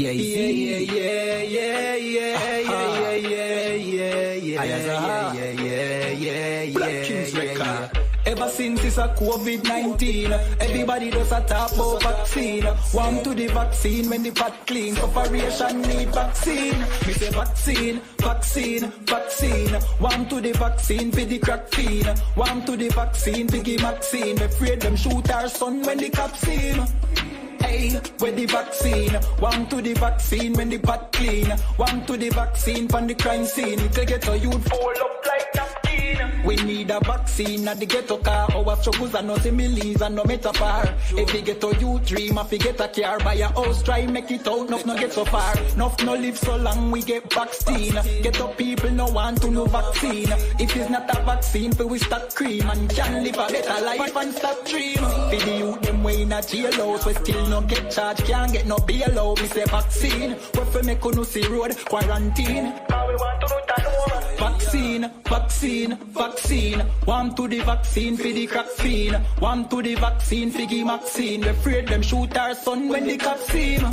Yeah, Ever since it's a COVID-19, everybody does a talk about vaccine. Warm to the vaccine when the pot clean. Operation need vaccine. We say vaccine, vaccine, vaccine. Warm to the vaccine for the crack fiend. Warm to the vaccine for the vaccine. We afraid them shoot our son when the cops see him. Hey, where the vaccine? One to the vaccine when the pot clean. One to the vaccine from the crime scene. Little ghetto youth fall up like napkin. We need a vaccine at the ghetto car. Our struggles are not similes and no metaphor. If you get a youth dream, if you get a car, buy a house, try make it out, no get so far. No live so long, we get vaccine. Get up people no want to no vaccine. If it's not a vaccine, we stop cream and can live a better life and stop dream. For the youth them way in a jail house, we still no get charged, can't get no bail out. We say vaccine, we fi make no see road quarantine. Vaccine, vaccine, vaccine. One to the vaccine for the crack fiend. One to the vaccine for the vaccine. We afraid them shoot our son when the cops see him.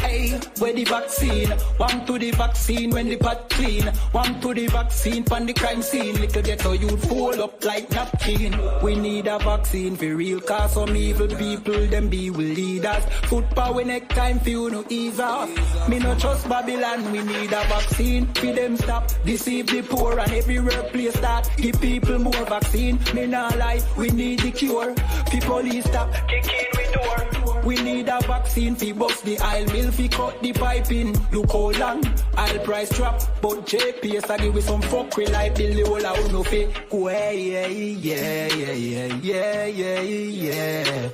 Hey, where the vaccine? One to the vaccine when the pot clean. One to the vaccine from the crime scene. Little ghetto youth fall up like napkin. We need a vaccine for real, cause some evil people them be will lead us. Foot power next time for you no ease off. Me no trust Babylon, we need a vaccine. For them stop, deceive the poor and every workplace start. Give people more vaccine, me nah lie, we need the cure. People stop, kick in we door. We need a vaccine for bust the aisle mill, fi cut the piping. Look how long, I'll price drop. But JPS I give we some fuck we like the whole I no fake. Go yeah, yeah, yeah, yeah, yeah, yeah, yeah.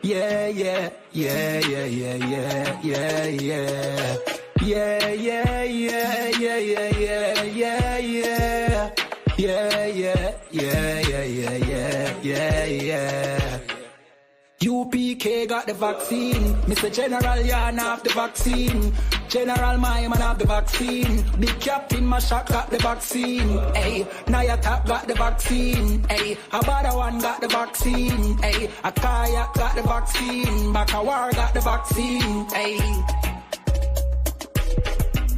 Yeah, yeah, yeah, yeah, yeah, yeah, yeah, yeah. Yeah, yeah, yeah, yeah, yeah, yeah, yeah, yeah. Yeah, yeah, yeah, yeah, yeah, yeah, yeah. UPK got the vaccine. Mr. General Yarn have the vaccine. General my man have the vaccine. Big Captain Mashak got the vaccine. Hey, Nayatap got the vaccine. Hey, Abada one got the vaccine. Hey, Akaya got the vaccine. Bakawar got the vaccine. Hey.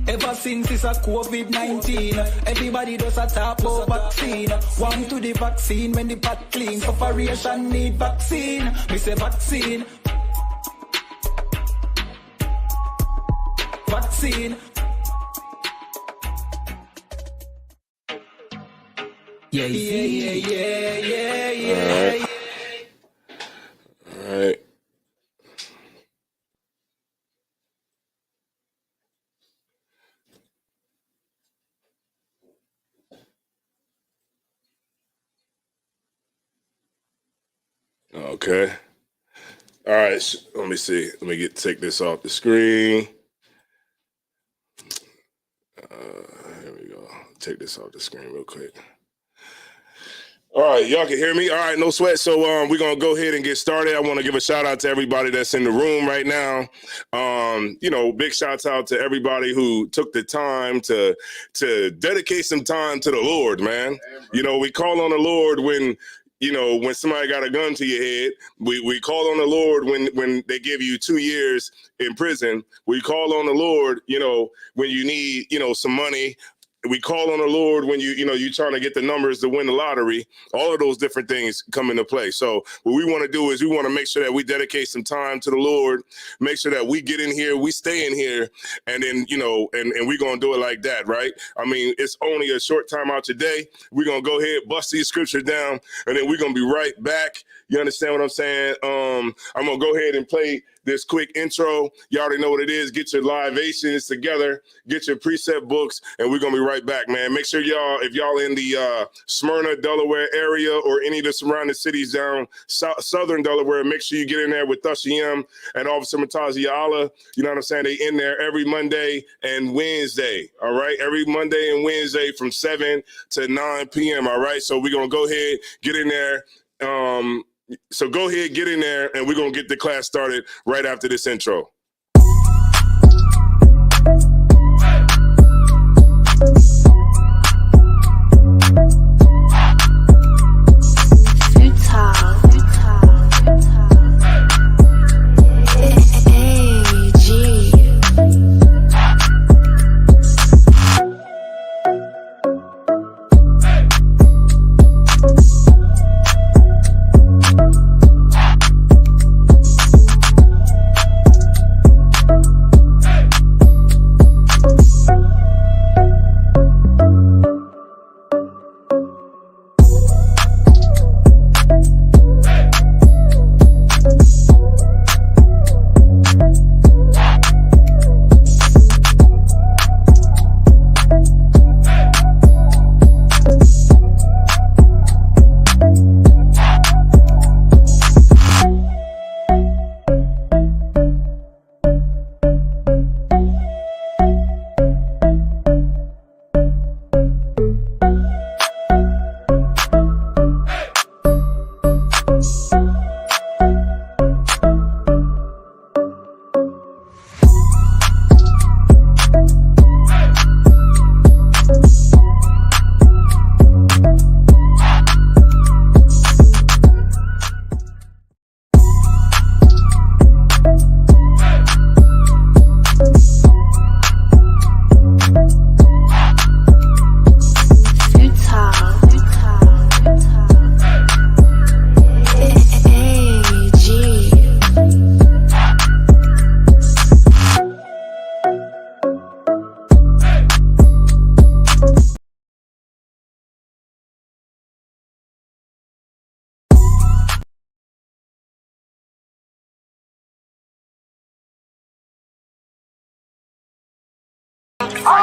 Ever since it's a COVID-19, everybody does a talk about vaccine. One to the vaccine when the pot clean. Operation need vaccine. We say vaccine. Vaccine. Yeah, yeah, yeah, yeah, yeah, yeah. All right. Okay. All right. Let me see. Let me take this off the screen. Here we go. Take this off the screen real quick. All right, y'all can hear me? All right, no sweat. So we're going to go ahead and get started. I want to give a shout out to everybody that's in the room right now. Big shouts out to everybody who took the time to dedicate some time to the Lord, man. You know, we call on the Lord when somebody got a gun to your head. We call on the Lord when they give you 2 years in prison. We call on the Lord, when you need, some money. We call on the Lord when you're trying to get the numbers to win the lottery. All of those different things come into play. So what we want to do is we want to make sure that we dedicate some time to the Lord, make sure that we get in here, we stay in here, and then, and we're going to do it like that, right? I mean, it's only a short time out today. We're going to go ahead, bust these scriptures down, and then we're going to be right back. You understand what I'm saying? I'm going to go ahead and play this quick intro. You already know what it is. Get your libations together, get your precept books, and we're going to be right back, man. Make sure if y'all in the Smyrna, Delaware area or any of the surrounding cities down southern Delaware, make sure you get in there with Thashiyam and Officer Matazi Allah. You know what I'm saying? They in there every Monday and Wednesday, all right? Every Monday and Wednesday from 7 to 9 p.m., all right? So we're going to go ahead, get in there. So go ahead, get in there, and we're going to get the class started right after this intro. It's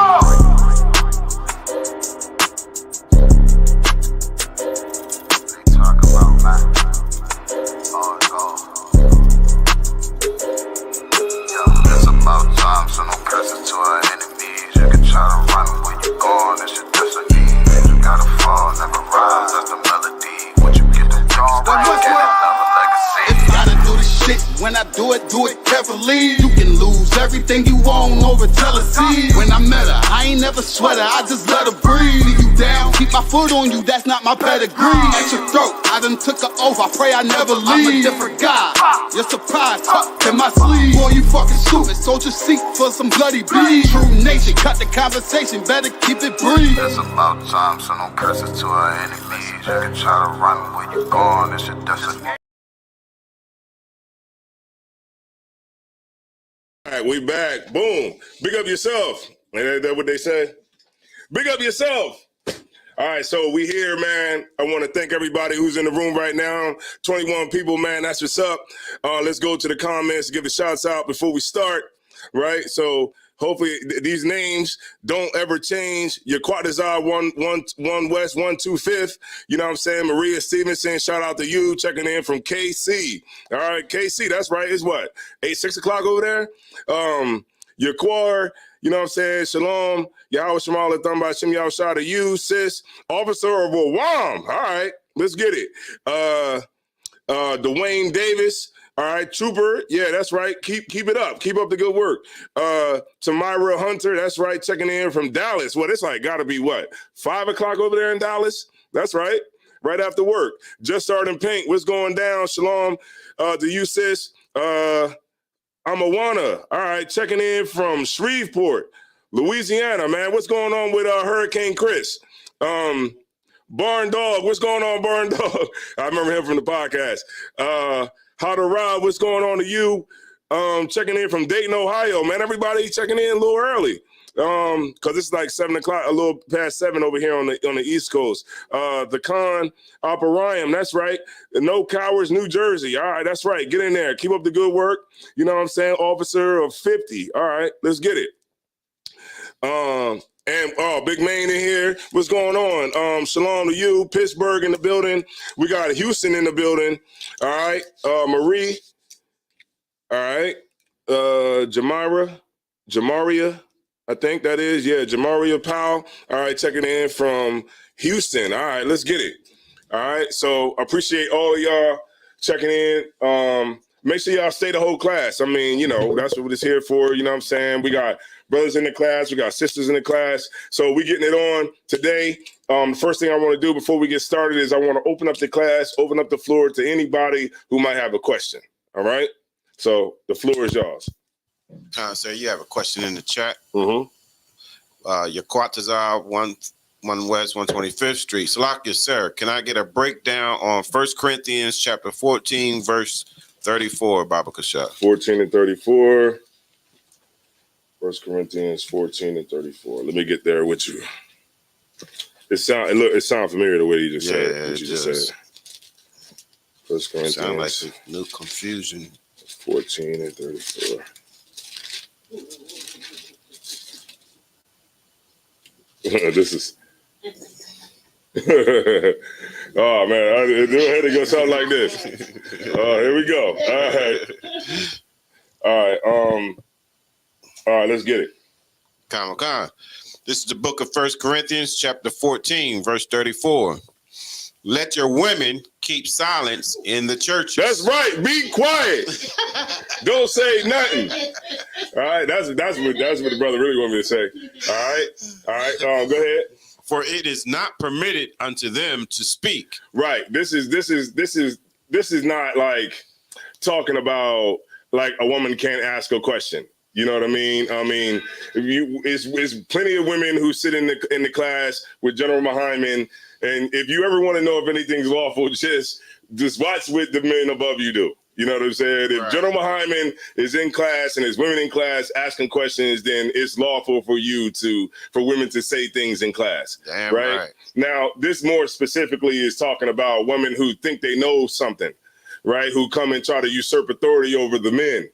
about time, so no pressure to our enemies. You can try to run where you going, it's your destiny. You gotta fall, never rise, that's the melody. Once you get the job right, get another legacy. If gotta do the shit, when I do it carefully. You can lose everything you own over jealousy. When I met her, I ain't never sweat her, I just let her breathe. Leave you down, keep my foot on you, that's not my pedigree. At your throat, I done took an oath, I pray I never leave. I'm a different guy, you're surprised, tucked in my sleeve. Boy, you fucking stupid, sold your seat for some bloody beef. True nation, cut the conversation, better keep it brief. It's about time, so no curses to our enemies. You can try to run where you going, it's your destiny. All right, we back. Boom. Big up yourself. Ain't that what they say? Big up yourself. All right, so we here, man. I want to thank everybody who's in the room right now. 21 people, man. That's what's up. Let's go to the comments, give the shouts out before we start, right? So hopefully these names don't ever change. Your Quatazar 1 West 125th. You know what I'm saying? Maria Stevenson, shout out to you, checking in from KC. All right, KC, that's right. It's what? 6 o'clock over there? Your Quar, you know what I'm saying? Shalom. Yahweh Shemal Thumba Shem Yahweh to you, sis. Officer of Wawam. All right, let's get it. Dwayne Davis. All right, Trooper. Yeah, that's right. Keep it up. Keep up the good work. Tamira Hunter. That's right. Checking in from Dallas. What it's like? Got to be what? 5 o'clock over there in Dallas. That's right. Right after work. Just starting Pink. What's going down? Shalom to you, sis. Amawana. All right, checking in from Shreveport, Louisiana. Man, what's going on with Hurricane Chris? Barn Dog. What's going on, Barn Dog? I remember him from the podcast. How to Rob, what's going on to you? Checking in from Dayton, Ohio. Man, everybody checking in a little early. Because it's like 7 o'clock, a little past 7 over here on the East Coast. The Con Operarium, that's right. No Cowards, New Jersey. All right, that's right. Get in there. Keep up the good work. You know what I'm saying? Officer of 50. All right, let's get it. And Big Main in here. What's going on? Shalom to you. Pittsburgh in the building. We got Houston in the building. All right. Marie. All right. Jamaria. I think that is. Yeah, Jamaria Powell. All right. Checking in from Houston. All right. Let's get it. All right. So appreciate all of y'all checking in. Make sure y'all stay the whole class. I mean, you know, that's what it's here for. You know what I'm saying? We got brothers in the class. We got sisters in the class. So we getting it on today. The first thing I want to do before we get started is I want to open up the class, open up the floor to anybody who might have a question. All right? So the floor is yours. Sir, you have a question in the chat. Mm-hmm. Your Quatazar 1 West 125th Street. Salakia, sir, can I get a breakdown on 1 Corinthians chapter 14, verse 34, Baba Kasha? 14 and 34. 1 Corinthians 14 and 34. Let me get there with you. It sound familiar the way you just said it. What you just said. 1 Corinthians. Sound like a new confusion. 14 and 34. This is. Oh man, it had to go something like this. Here we go. All right, let's get it. Khan. This is the book of 1 Corinthians, chapter 14, verse 34. Let your women keep silence in the churches. That's right. Be quiet. Don't say nothing. All right, that's what the brother really wanted me to say. All right. Go ahead. For it is not permitted unto them to speak. Right. This is not like talking about like a woman can't ask a question. You know what I mean? I mean, it's plenty of women who sit in the class with General Mahaiman, and if you ever want to know if anything's lawful, just watch what the men above you do. You know what I'm saying? If General Mahaiman is in class and there's women in class asking questions, then it's lawful for women to say things in class. Damn right. Now, this more specifically is talking about women who think they know something, right? Who come and try to usurp authority over the men.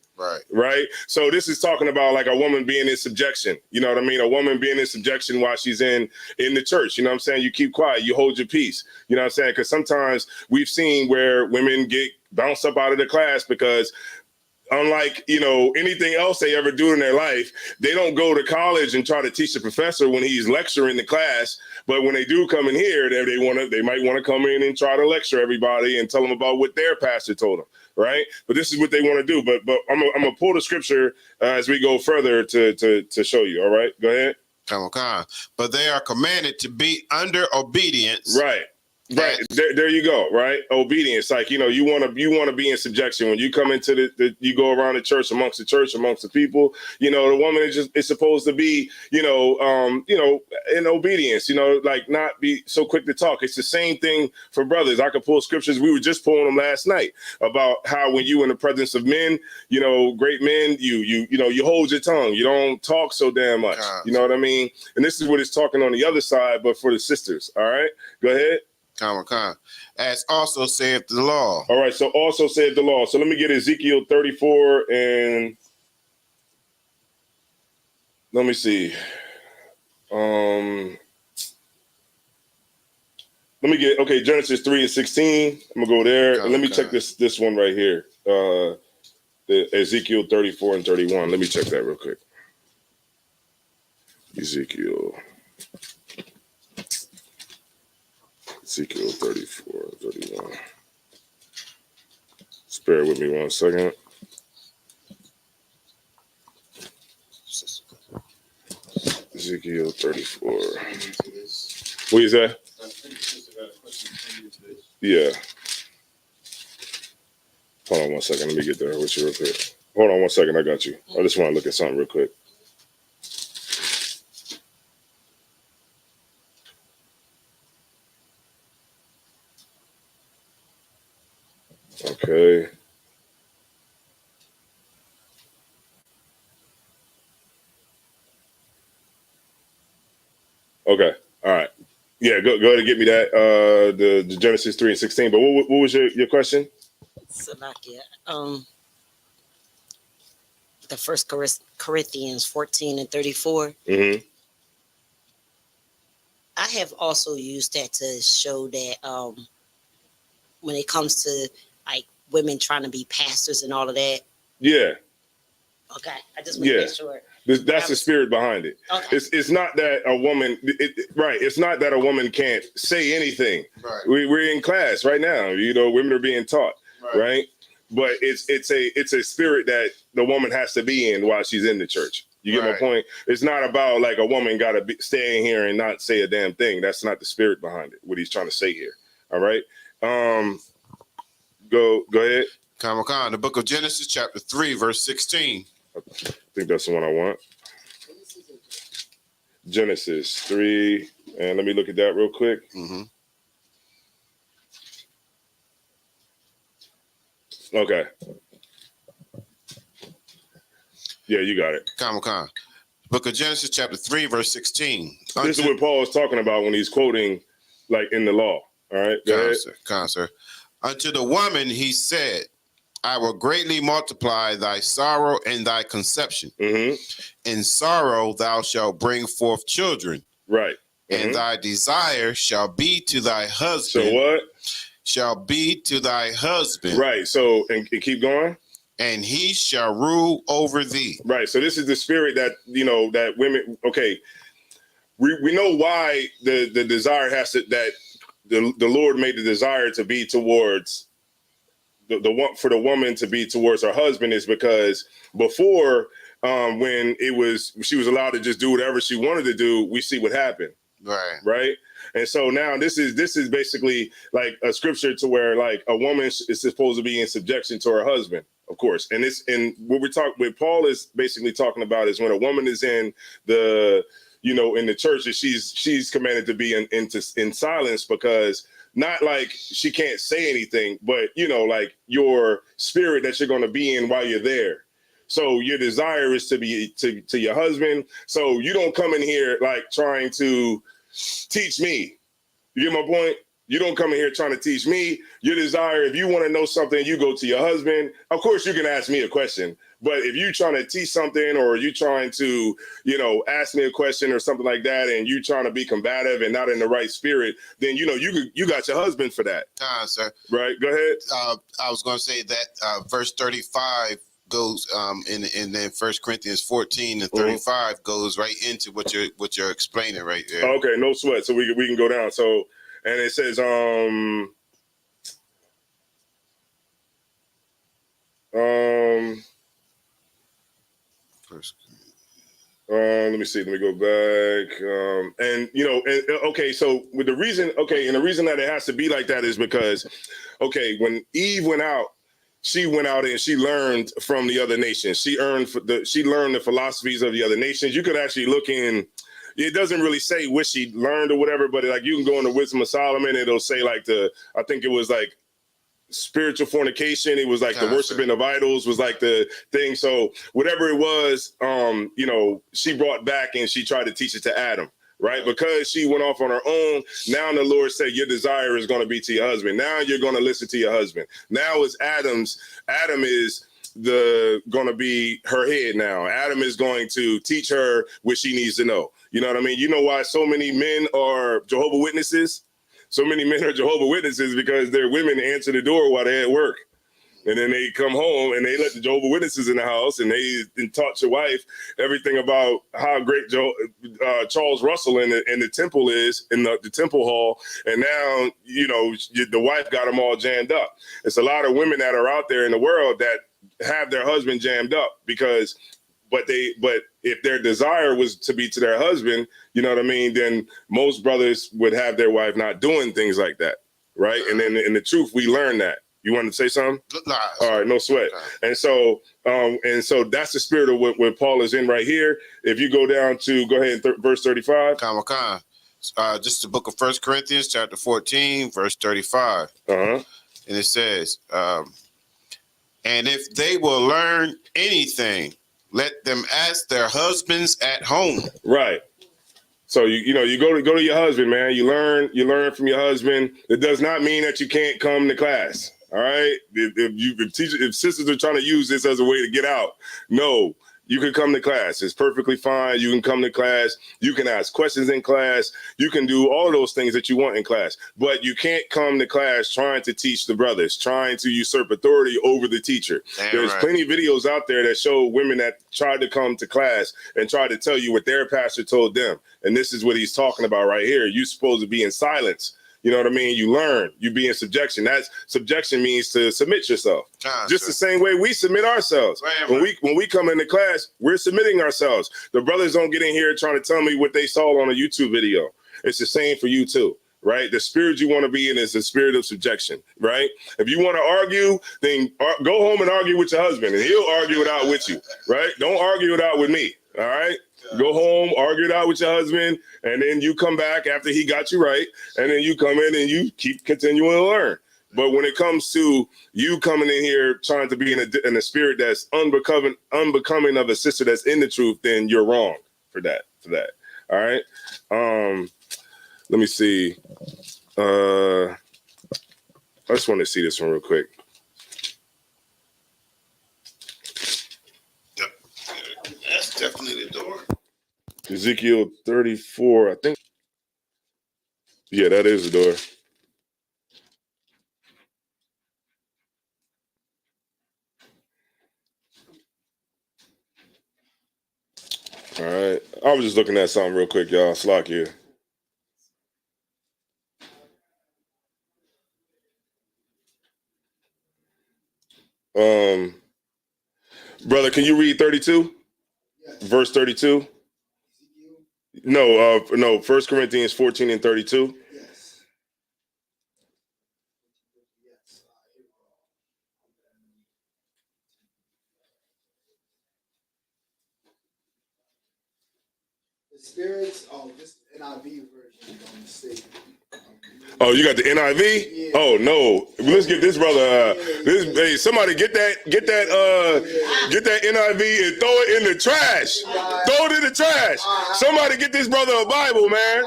Right. So this is talking about like a woman being in subjection. You know what I mean? A woman being in subjection while she's in the church. You know what I'm saying? You keep quiet. You hold your peace. You know what I'm saying? Because sometimes we've seen where women get bounced up out of the class because unlike, anything else they ever do in their life, they don't go to college and try to teach the professor when he's lecturing the class. But when they do come in here, they might want to come in and try to lecture everybody and tell them about what their pastor told them. Right. But this is what they want to do. But I'm going to pull the scripture as we go further to show you. All right. Go ahead. But they are commanded to be under obedience. Right. Right. There you go. Right. Obedience. Like, you want to be in subjection when you come into you go around the church, amongst the people, the woman is supposed to be, in obedience, like not be so quick to talk. It's the same thing for brothers. I could pull scriptures. We were just pulling them last night about how when you in the presence of men, great men, you hold your tongue. You don't talk so damn much. You know what I mean? And this is what it's talking on the other side, but for the sisters. All right. Go ahead. As also saith the law. All right, so also saith the law. So let me get Ezekiel 34 and let me see. Let me get Genesis 3 and 16. I'm gonna go there. And let me check this one right here. The Ezekiel 34 and 31. Let me check that real quick. Ezekiel 34, 31. Just bear with me 1 second. Ezekiel 34. What is that? Yeah. Hold on 1 second. Let me get there with you real quick. Hold on 1 second. I got you. I just want to look at something real quick. Okay. Okay. All right. Yeah, go ahead and get me that the Genesis 3 and 16. But what was your question? Salakia. The First Corinthians 14 and 34. Mm-hmm. I have also used that to show that when it comes to like women trying to be pastors and all of that. Yeah. Okay. I just want to make sure. That's the spirit behind it. Okay. It's not that a woman, right? It's not that a woman can't say anything. Right. We're in class right now. Women are being taught, right? But it's a spirit that the woman has to be in while she's in the church. You get my point? It's not about like a woman got to stay in here and not say a damn thing. That's not the spirit behind it. What he's trying to say here. All right. Go ahead. The book of Genesis, chapter 3, verse 16. I think that's the one I want. Genesis 3. And let me look at that real quick. Mm-hmm. Okay. Yeah, you got it. Book of Genesis, chapter 3, verse 16. This is what Paul is talking about when he's quoting, like, in the law. All right? Go ahead. Sir. Unto the woman he said, I will greatly multiply thy sorrow and thy conception. Mm-hmm. In sorrow thou shalt bring forth children. Right. Mm-hmm. And thy desire shall be to thy husband. So what? Shall be to thy husband. Right. So, and keep going. And he shall rule over thee. Right. So this is the spirit that, that women, okay. We know why the desire has to, that the Lord made the desire to be towards the one for the woman to be towards her husband is because before when she was allowed to just do whatever she wanted to do, we see what happened. Right. And so now this is basically like a scripture to where like a woman is supposed to be in subjection to her husband, of course. And what Paul is basically talking about is when a woman is in the, in the church, that she's commanded to be in silence, because not like she can't say anything, but like your spirit that you're going to be in while you're there. So your desire is to be to your husband. So you don't come in here like trying to teach me. You get my point? You don't come in here trying to teach me. Your desire, if you want to know something, you go to your husband. Of course, you can ask me a question. But if you're trying to teach something or you trying to, ask me a question or something like that, and you trying to be combative and not in the right spirit, then, you got your husband for that. Sir. Right. Go ahead. I was going to say that verse 35 goes and then 1 Corinthians 14 and 35 goes right into what you're explaining right there. Okay, no sweat. So we can go down. So, and it says let me see. Let me go back. Okay. So with the reason, and the reason that it has to be like that is because, when Eve went out, she went out and she learned from the other nations. She learned the philosophies of the other nations. You could actually look in. It doesn't really say what she learned or whatever, but like you can go in the Wisdom of Solomon. It'll say like I think it was like spiritual fornication. It was like the worshiping of idols was like the thing. So whatever it was, she brought back and she tried to teach it to Adam. Right. Because she went off on her own. Now the Lord said your desire is going to be to your husband. Now you're going to listen to your husband. Now it's Adam is going to be her head now. Adam is going to teach her what she needs to know. You know what I mean? You know why so many men are Jehovah's Witnesses? So many men are Jehovah's Witnesses because their women answer the door while they're at work. And then they come home and they let the Jehovah's Witnesses in the house and they taught your wife everything about how great Charles Russell in the temple is, in the temple hall. And now, the wife got them all jammed up. It's a lot of women that are out there in the world that have their husband jammed up but if their desire was to be to their husband, you know what I mean, then most brothers would have their wife not doing things like that, right? And then in the truth, we learn that. You want to say something? Nah, all right, no sweat. And so that's the spirit of what Paul is in right here. If you go down to, go ahead, verse 35. Just the book of 1 Corinthians, chapter 14, verse 35. And it says, and if they will learn anything, let them ask their husbands at home. Right. So you go to your husband, man. You learn from your husband. It does not mean that you can't come to class. All right. If sisters are trying to use this as a way to get out, no. You can come to class. It's perfectly fine. You can come to class. You can ask questions in class. You can do all those things that you want in class. But you can't come to class trying to teach the brothers, trying to usurp authority over the teacher. There's plenty of videos out there that show women that tried to come to class and tried to tell you what their pastor told them. And this is what he's talking about right here. You're supposed to be in silence. You know what I mean? You learn, you be in subjection. That's subjection means to submit yourself. Just the same way we submit ourselves. When we come into class, we're submitting ourselves. The brothers don't get in here trying to tell me what they saw on a YouTube video. It's the same for you too, right? The spirit you want to be in is the spirit of subjection, right? If you want to argue, then go home and argue with your husband and he'll argue it out with you, right? Don't argue it out with me, all right? Go home, argue it out with your husband, and then you come back after he got you right, and then you come in and you keep continuing to learn. But when it comes to you coming in here trying to be in a spirit that's unbecoming of a sister that's in the truth, then you're wrong for that. All right. Let me see. I just want to see this one real quick. That's definitely the door. Ezekiel 34, I think. Yeah, that is the door. All right. I was just looking at something real quick, y'all. Slack here. Brother, can you read 32? Yes. Verse 32? No, 1 Corinthians 14 and 32. Yes. The spirits, this NIV version on the state. Oh, you got the NIV? Yeah. Oh no! Let's get this brother. Hey, somebody get that NIV and throw it in the trash. Throw it in the trash. Somebody get this brother a Bible, man.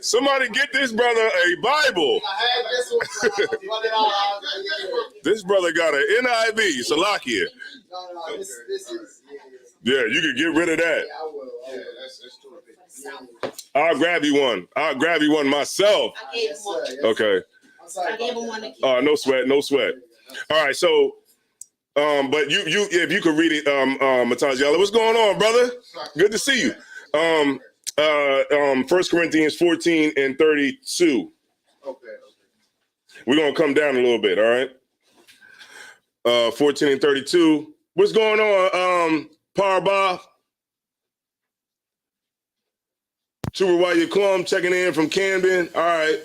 Somebody get this brother a Bible. I had this one. This brother got an NIV, Salakia. No, this is. Yeah, you can get rid of that. I will. Yeah, that's stupid. I'll grab you one. I'll grab you one myself. I gave him one. Okay. I gave him one to keep. No sweat, no sweat. All right, so but you if you could read it, Mataziala, what's going on, brother? Good to see you. 1 Corinthians 14 and 32. Okay. We're gonna come down a little bit, all right? 14 and 32. What's going on, Parba? Chuba Yaquam checking in from Camden. All right.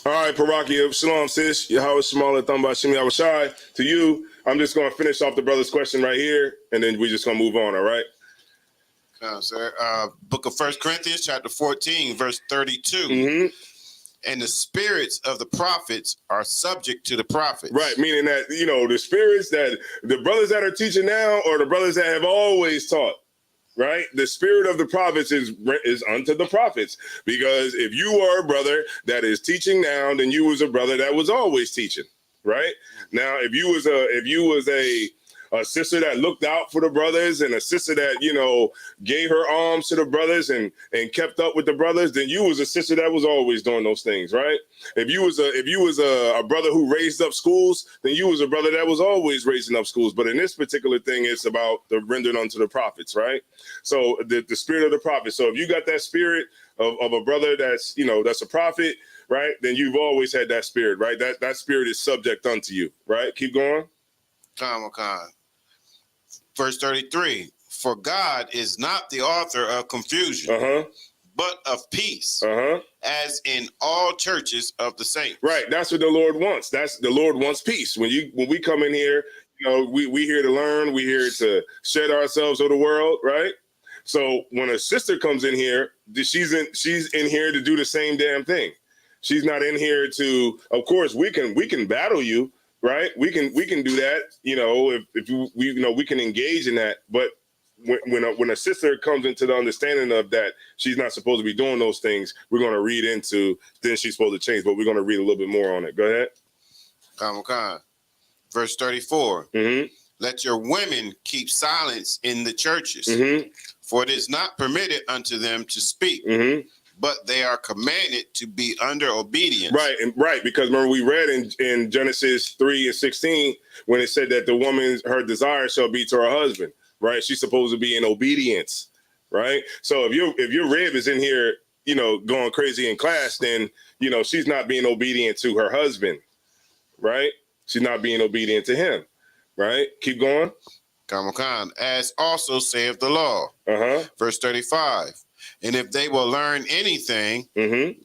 All right, Parakia. Shalom, sis. Yahweh Shemala Thamba Shemi Awashai. To you, I'm just going to finish off the brother's question right here, and then we're just going to move on, all right? Sir. Book of 1 Corinthians, chapter 14, verse 32. Mm-hmm. And the spirits of the prophets are subject to the prophets. Right, meaning that, the spirits that the brothers that are teaching now or the brothers that have always taught, right? The spirit of the prophets is unto the prophets. Because if you are a brother that is teaching now, then you was a brother that was always teaching, right? Now, if you was a sister that looked out for the brothers and a sister that, gave her arms to the brothers and kept up with the brothers, then you was a sister that was always doing those things, right? If you was a brother who raised up schools, then you was a brother that was always raising up schools. But in this particular thing, it's about the rendered unto the prophets, right? So the spirit of the prophet. So if you got that spirit of a brother that's a prophet, right? Then you've always had that spirit, right? That spirit is subject unto you, right? Keep going. Come. Verse 33, for God is not the author of confusion, but of peace, as in all churches of the saints. Right, that's what the Lord wants. The Lord wants peace. When we come in here, we here to learn, we here to shed ourselves of the world, right? So when a sister comes in here, she's in here to do the same damn thing. She's not in here to, of course, we can battle you. Right, we can do that. If we can engage in that. But when a sister comes into the understanding of that she's not supposed to be doing those things, we're going to read into then she's supposed to change. But we're going to read a little bit more on it. Go ahead. Come. Verse 34. Let your women keep silence in the churches, for it is not permitted unto them to speak. But they are commanded to be under obedience. Right, because remember we read in Genesis 3:16 when it said that the woman, her desire shall be to her husband, right? She's supposed to be in obedience, right? So if your rib is in here, going crazy in class, then she's not being obedient to her husband, right? She's not being obedient to him, right? Keep going. Come. As also saith the law. Verse 35. And if they will learn anything,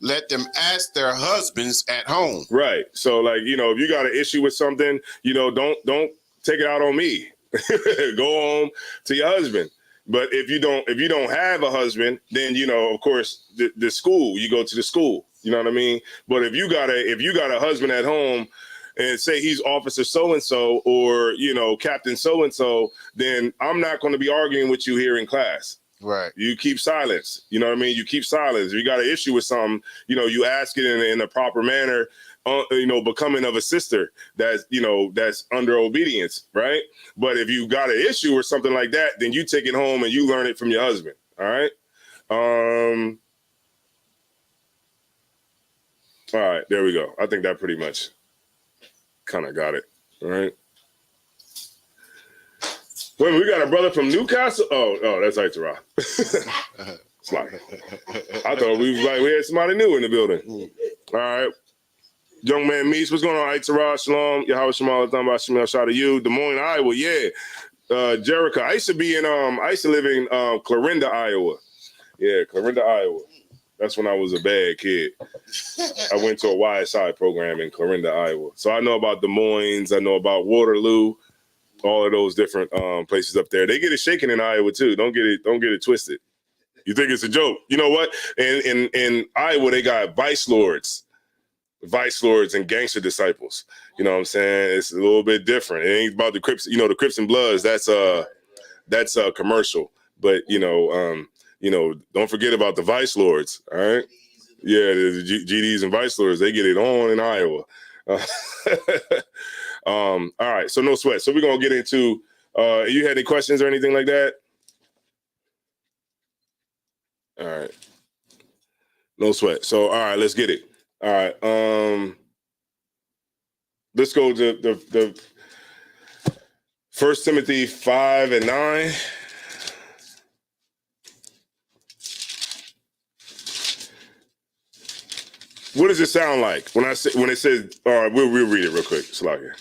let them ask their husbands at home. Right. So, if you got an issue with something, don't take it out on me. Go home to your husband. But if you don't have a husband, then of course the school, you go to the school. You know what I mean? But if you got a husband at home and say he's officer so and so or captain so and so, then I'm not going to be arguing with you here in class. Right. You keep silence. You know what I mean? You keep silence. If you got an issue with something, you ask it in a proper manner, becoming of a sister that's under obedience, right? But if you got an issue or something like that, then you take it home and you learn it from your husband. All right. All right. There we go. I think that pretty much kind of got it. All right. Wait, we got a brother from Newcastle. Oh, that's Aitzerah. I thought we had somebody new in the building. All right. Young man Meese, what's going on? Aitzerah, Shalom, Yahweh Shemal, Thamba Shemel, shout out to you. Des Moines, Iowa, yeah. Jericho. I used to live in Clarinda, Iowa. Yeah, Clarinda, Iowa. That's when I was a bad kid. I went to a YSI program in Clarinda, Iowa. So I know about Des Moines. I know about Waterloo. All of those different places up there. They get it shaken in Iowa too. Don't get it twisted. You think it's a joke. You know what? In Iowa, they got vice lords and gangster disciples. You know what I'm saying? It's a little bit different. It ain't about the Crips, the Crips and Bloods. That's a commercial. But don't forget about the vice lords. All right. Yeah, the GDs and vice lords, they get it on in Iowa. All right, so no sweat. So we're gonna get into. You had any questions or anything like that? All right, no sweat. So all right, let's get it. All right, let's go to the 1 Timothy 5 and 9. What does it sound like when it says? All right, we'll read it real quick. Slakia.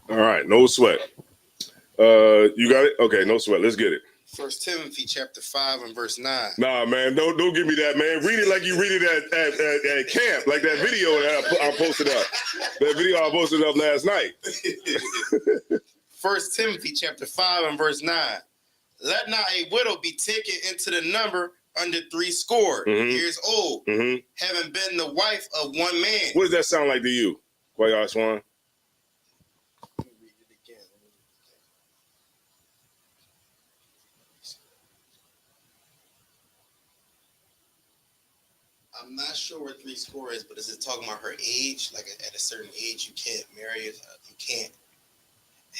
All right, no sweat. You got it? Okay, no sweat. Let's get it. 1 Timothy chapter 5 and verse 9. Nah, man, don't give me that, man. Read it like you read it at camp, like that video that I posted up. That video I posted up last night. 1 Timothy chapter 5 and verse 9. Let not a widow be taken into the number under 60 years old, having been the wife of one man. What does that sound like to you, Kwaya Swan? I'm not sure what 60 is, but is it talking about her age? Like at a certain age, you can't marry, you can't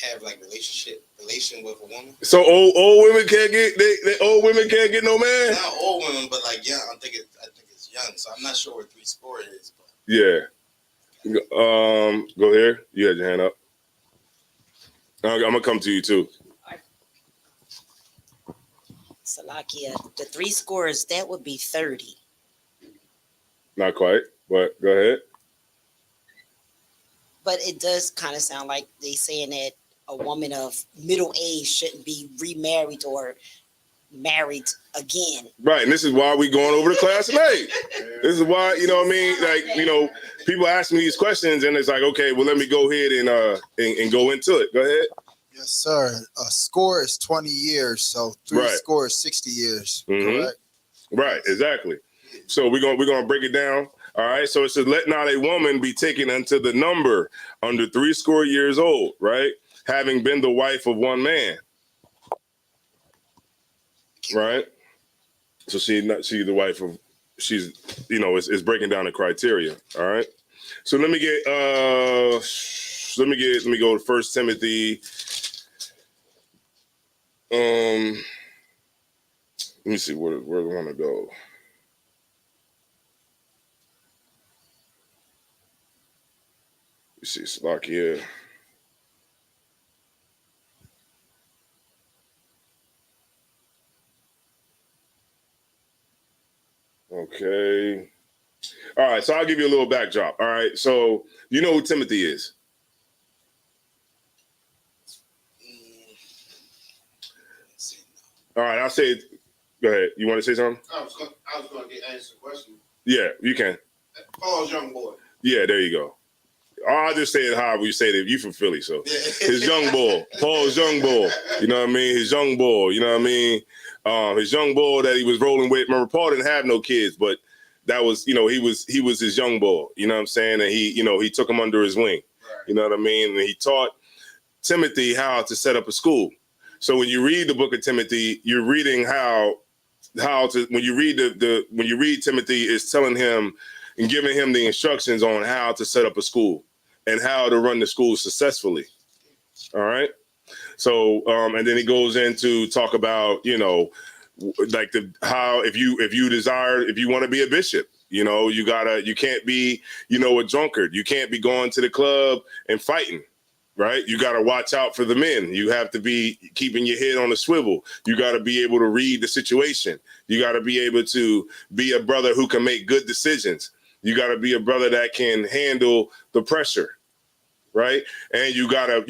have like relation with a woman. So old women can't get old women can't get no man. Not old women, but like young. I think it's young. So I'm not sure what 60 is. But yeah. Go here. You had your hand up. I'm gonna come to you too. Salakia, the 60, that would be 30. Not quite, but go ahead. But it does kind of sound like they saying that a woman of middle age shouldn't be remarried or married again. Right, and this is why we going over the class tonight. This is why, you know what I mean? Like, people ask me these questions and it's like, okay, well, let me go ahead and go into it. Go ahead. Yes, sir. A score is 20 years, so 3 score is 60 years. Correct? Right, exactly. So we're gonna break it down. All right. So it says, let not a woman be taken unto the number under 60 years old, right? Having been the wife of one man. Right. So she's the wife of, it's breaking down the criteria. All right. So let me go to 1 Timothy. Let me see where I want to go. You see, it's like here. Okay. All right. So I'll give you a little backdrop. All right. So you know who Timothy is? All right. I'll say it. Go ahead. You want to say something? I was going to get asked a question. Yeah, you can. Paul's young boy. Yeah, there you go. I'll just say it however you say it. You from Philly, so his young bull, Paul's young bull. You know what I mean? His young bull. You know what I mean? His young bull that he was rolling with. Remember, Paul didn't have no kids, but that was, he was his young bull. You know what I'm saying? And he took him under his wing. You know what I mean? And he taught Timothy how to set up a school. So when you read the book of Timothy, you're reading how to. When you read Timothy, it's telling him and giving him the instructions on how to set up a school and how to run the school successfully. All right. So, and then he goes into talk about, like if you want to be a bishop, you can't be, a drunkard. You can't be going to the club and fighting. Right. You got to watch out for the men. You have to be keeping your head on a swivel. You got to be able to read the situation. You got to be able to be a brother who can make good decisions. You got to be a brother that can handle the pressure. Right. And you gotta,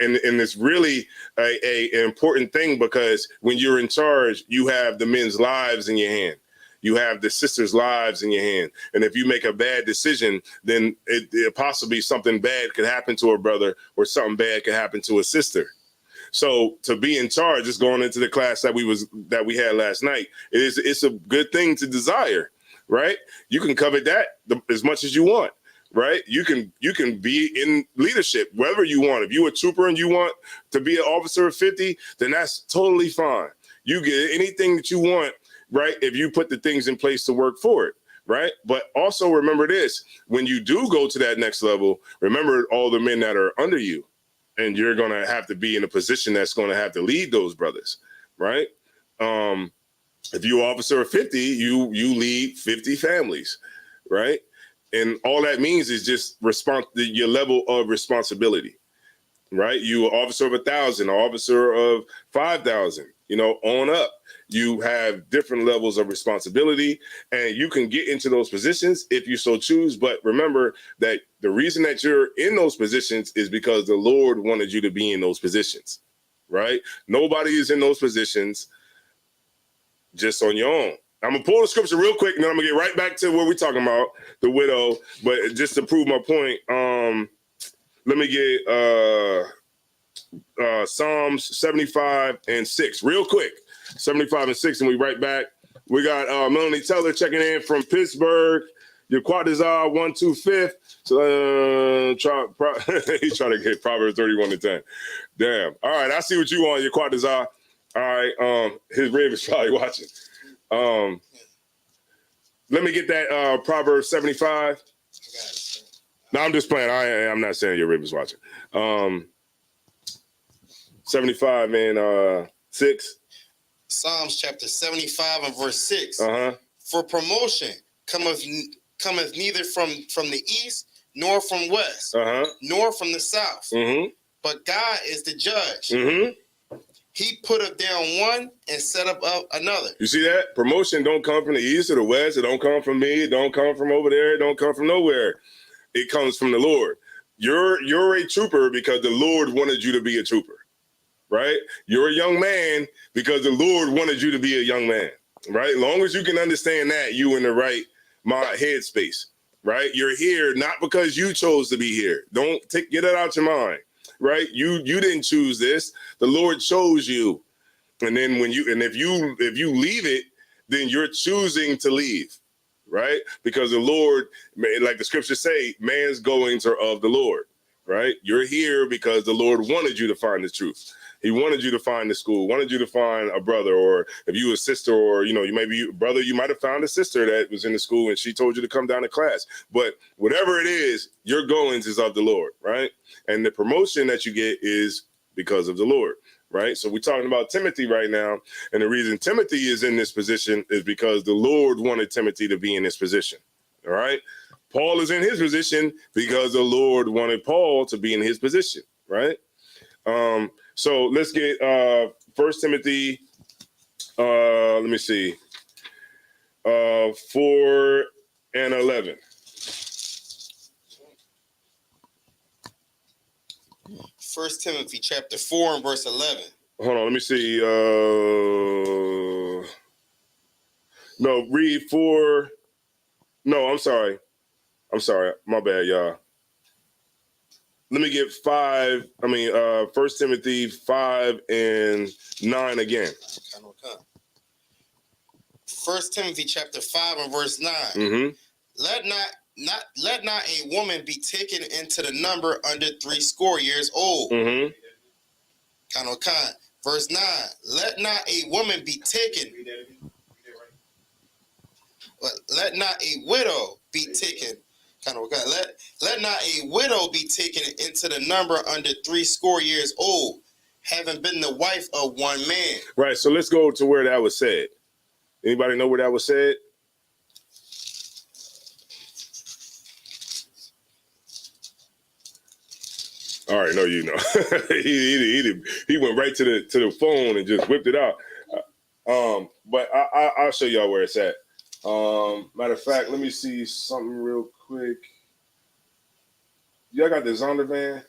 and it's really an important thing, because when you're in charge, you have the men's lives in your hand. You have the sisters' lives in your hand. And if you make a bad decision, then it possibly something bad could happen to a brother or something bad could happen to a sister. So to be in charge, just going into the class that we had last night, it's a good thing to desire, right? You can covet that as much as you want, right? You can be in leadership, wherever you want. If you're a trooper and you want to be an officer of 50, then that's totally fine. You get anything that you want, right? If you put the things in place to work for it, right? But also remember this, when you do go to that next level, remember all the men that are under you, and you're going to have to be in a position that's going to have to lead those brothers, right? If you're officer of 50, you lead 50 families, right? And all that means is just your level of responsibility, right? You are officer of 1,000, officer of 5,000, on up. You have different levels of responsibility, and you can get into those positions if you so choose. But remember that the reason that you're in those positions is because the Lord wanted you to be in those positions, right? Nobody is in those positions just on your own. I'm going to pull the scripture real quick, and then I'm going to get right back to what we're talking about, the widow. But just to prove my point, let me get Psalms 75 and 6 real quick. 75 and 6, and we right back. We got Melanie Teller checking in from Pittsburgh. Your Quadazar 125. So he's trying to get Proverbs 31 to 10. Damn. All right, I see what you want, your Quadazar. All right, his rib is probably watching. Let me get that Proverbs 75. No, I'm just playing. I'm not saying your rib is watching. 75 and 6. Psalms chapter 75 and verse 6. For promotion cometh neither from the east, nor from west, nor from the south. But God is the judge. He put down one and set up another. You see that? Promotion don't come from the east or the west. It don't come from me. It don't come from over there. It don't come from nowhere. It comes from the Lord. You're a trooper because the Lord wanted you to be a trooper. Right? You're a young man because the Lord wanted you to be a young man, right? As long as you can understand that, you in the right headspace, right? You're here not because you chose to be here. Don't get it out your mind, right? You didn't choose this. The Lord chose you. And then if you leave it, then you're choosing to leave, right? Because the Lord, like the scriptures say, man's goings are of the Lord, right? You're here because the Lord wanted you to find the truth. He wanted you to find the school, wanted you to find a brother, or if you a sister, or you may be a brother, you might have found a sister that was in the school and she told you to come down to class. But whatever it is, your goings is of the Lord, right? And the promotion that you get is because of the Lord, right? So we're talking about Timothy right now, and the reason Timothy is in this position is because the Lord wanted Timothy to be in this position, all right? Paul is in his position because the Lord wanted Paul to be in his position, right? So let's get 1 Timothy, let me see, 4 and 11. First Timothy chapter 4 and verse 11. Hold on, let me see. No, read 4. No, I'm sorry. My bad, y'all. Let me get 5. 1 Timothy 5 and 9 again. 1 Timothy chapter 5 and verse 9. Let not a woman be taken into the number under 80 years old. Verse 9. Let not a woman be taken. Let not a widow be taken. Let not a widow be taken into the number under 80 years old, having been the wife of one man. Right. So let's go to where that was said. Anybody know where that was said? All right, no, you know. he went right to the phone and just whipped it out. But I'll show y'all where it's at. Matter of fact, let me see something real quick. Y'all got the Zondervan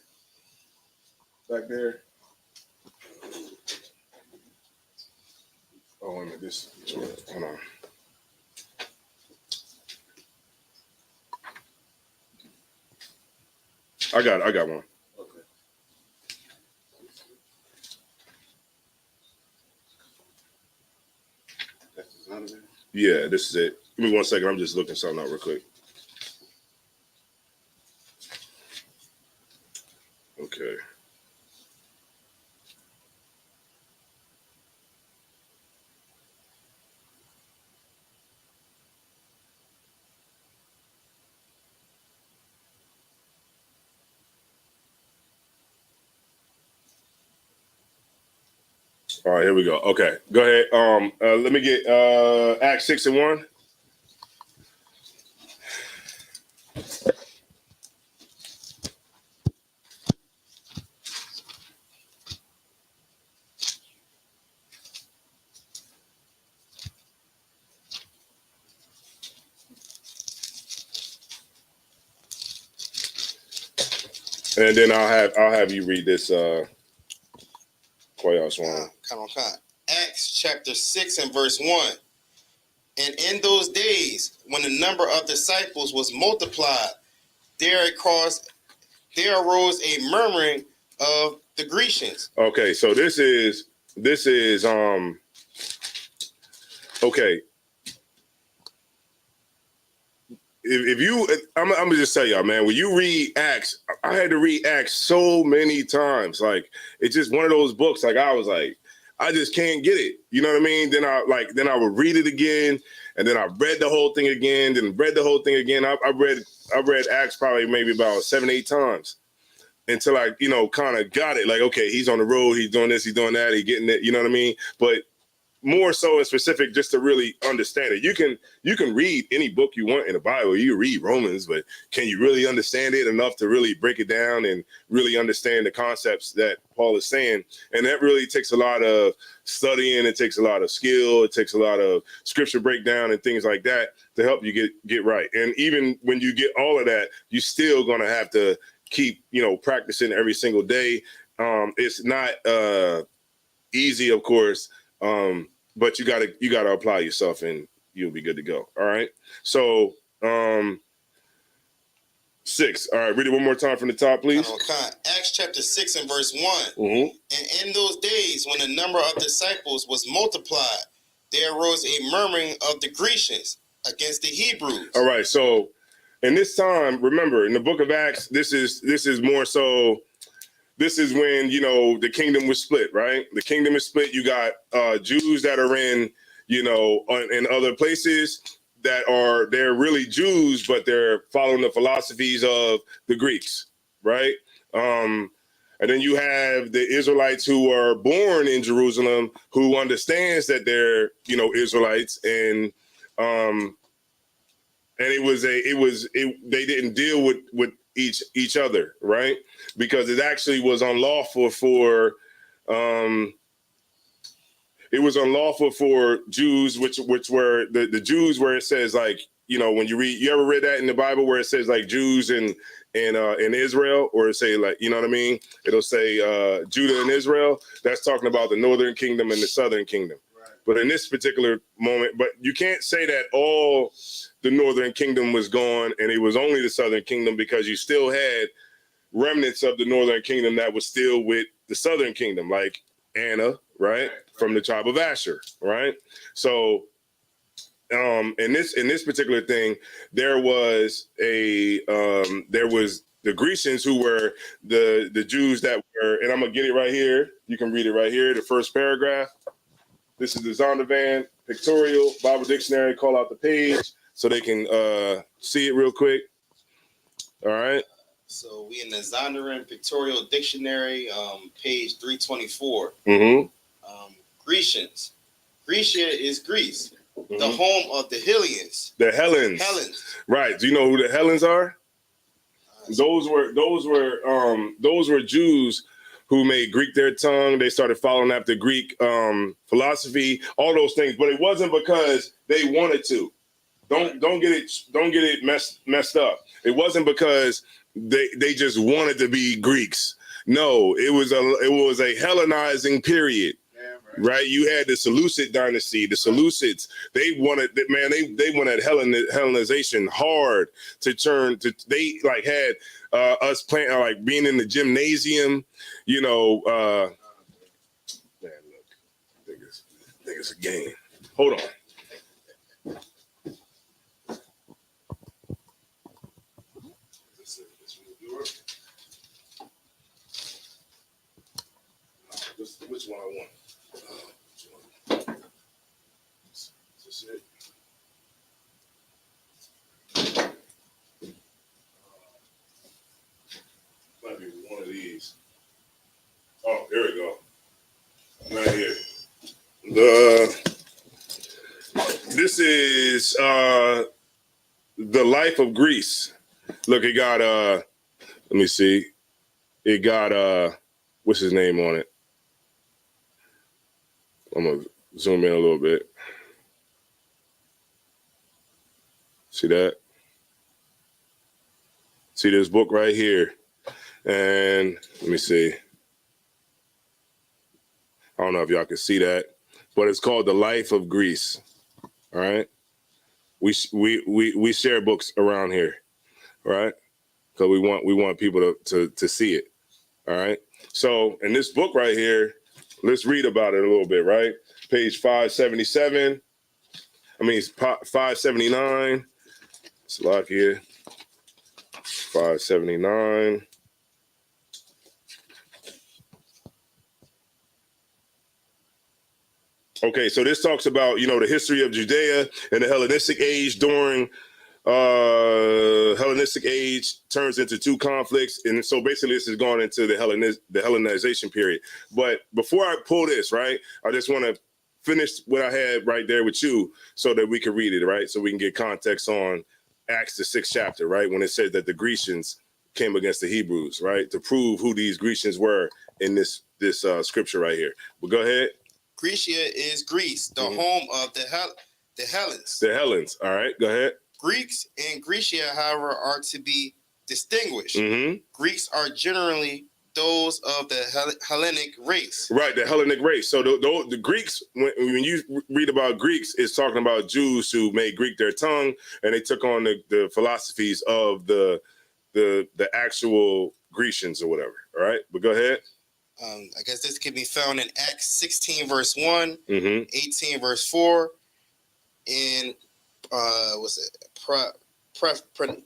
back there? Oh, wait a minute. Hold on. I got one. Okay. That's the Zondervan? Yeah, this is it. Give me 1 second. I'm just looking something out real quick. Okay. All right, here we go. Okay, go ahead. Let me get Acts 6:1. And then I'll have you read this Koyos one. Come on. Acts chapter 6 and verse 1. And in those days, when the number of disciples was multiplied, there arose a murmuring of the Grecians. Okay, so this is okay. If you, I'm gonna just tell y'all, man, when you read Acts, I had to read Acts so many times. Like, it's just one of those books. Like, I was like, I just can't get it. You know what I mean? Then I would read it again, and then I read the whole thing again, then read the whole thing again. I read Acts probably maybe about 7-8 times until I, kind of got it. Like, okay, he's on the road, he's doing this, he's doing that, he's getting it. You know what I mean? But more so in specific, just to really understand it. You can read any book you want in the Bible. You read Romans, but can you really understand it enough to really break it down and really understand the concepts that Paul is saying? And that really takes a lot of studying. It takes a lot of skill. It takes a lot of scripture breakdown and things like that to help you get right. And even when you get all of that, you're still going to have to keep, practicing every single day. It's not easy, of course. But you gotta apply yourself and you'll be good to go. All right. So 6. All right, read it one more time from the top, please. Acts chapter 6 and verse 1. Mm-hmm. And in those days, when the number of disciples was multiplied, there arose a murmuring of the Grecians against the Hebrews. All right. So in this time, remember, in the book of Acts, this is more so. This is when, the kingdom was split, right? The kingdom is split. You got Jews that are in, in other places they're really Jews, but they're following the philosophies of the Greeks, right? And then you have the Israelites who are born in Jerusalem who understands that they're, Israelites, and they didn't deal with each other, right? Because it actually was unlawful for Jews, which were the Jews, where it says, like, when you ever read that in the Bible where it says like Jews in Israel, or it say, like, you know what I mean? It'll say Judah and Israel. That's talking about the northern kingdom and the southern kingdom. Right. But in this particular moment, but you can't say that all the northern kingdom was gone and it was only the southern kingdom, because you still had remnants of the northern kingdom that was still with the southern kingdom, like Anna, right? From the tribe of Asher, right? So in this particular thing, there was the Grecians who were the Jews that were, and I'm gonna get it right here. You can read it right here, the first paragraph. This is the Zondervan Pictorial Bible Dictionary. Call out the page so they can see it real quick. All right. So we in the Zondervan Pictorial Dictionary, page 324. Mm-hmm. Grecians. Grecia is Greece, the home of the Hellenes. The Hellenes. Right. Do you know who the Hellenes are? Those were Jews who made Greek their tongue. They started following after Greek philosophy, all those things. But it wasn't because they wanted to. Don't get it messed up. It wasn't because they just wanted to be Greeks. No, it was a Hellenizing period. Right, you had the Seleucid dynasty. The Seleucids, they wanted, man, they wanted Hellenization hard to turn to. They like had us playing, like being in the gymnasium. You know, man, look, I think it's a game. Hold on. Which one I want? Is this it? Might be one of these. Oh, here we go. Right here. This is the life of Greece. Look, it got let me see. It got what's his name on it? I'm gonna zoom in a little bit. See that? See this book right here. And let me see. I don't know if y'all can see that, but it's called The Life of Greece. All right. We share books around here, right? Because we want people to see it. All right. So in this book right here, let's read about it a little bit, right? Page 577. I mean, it's 579. It's lock here. 579. Okay, so this talks about, the history of Judea and the Hellenistic age. During Hellenistic age turns into two conflicts, and so basically this is going into the Hellenization period. But before I pull this, right, I just want to finish what I had right there with you so that we can read it, right, so we can get context on Acts the 6th chapter, right, when it said that the Grecians came against the Hebrews, right, to prove who these Grecians were in this scripture right here. But go ahead. Grecia is Greece, the home of the Hellenes. The Hellenes. All right, go ahead. Greeks and Grecia, however, are to be distinguished. Greeks are generally those of the Hellenic race. Right, the Hellenic race. So the Greeks, when you read about Greeks, it's talking about Jews who made Greek their tongue, and they took on the philosophies of the actual Grecians or whattever. All right, but go ahead. I guess this can be found in Acts 16, verse 1, 18, verse 4, and what's it? Provendic,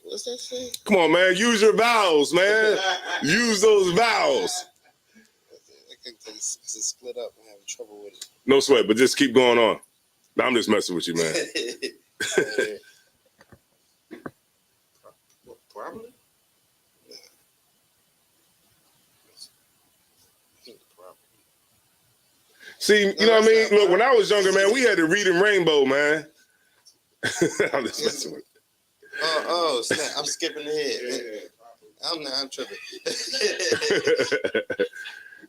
what's that say? Come on, man. Use your vowels, man. Use those vowels. I think it's split up. I'm having trouble with it. No sweat, but just keep going on. I'm just messing with you, man. Probably? See, you know what I mean? Look, when I was younger, man, we had to read in Rainbow, man. I'm just messing with you. Oh, snap. I'm skipping ahead. I'm tripping.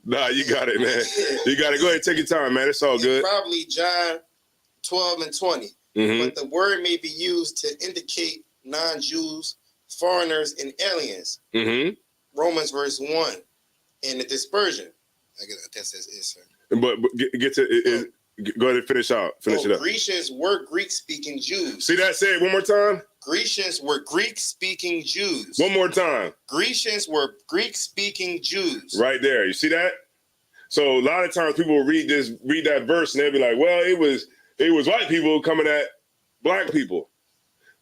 Nah, you got it, man. You got it. Go ahead, take your time, man. It's all good. Probably John 12 and 20. But the word may be used to indicate non-Jews, foreigners, and aliens. Romans verse 1. And the dispersion. I guess that says is, sir. But get to go ahead and finish it up. Grecians were Greek-speaking Jews. See that? Say it one more time. Grecians were Greek-speaking Jews. One more time. Grecians were Greek-speaking Jews. Right there. You see that? So a lot of times people will read that verse and they'll be like, well, it was white people coming at black people.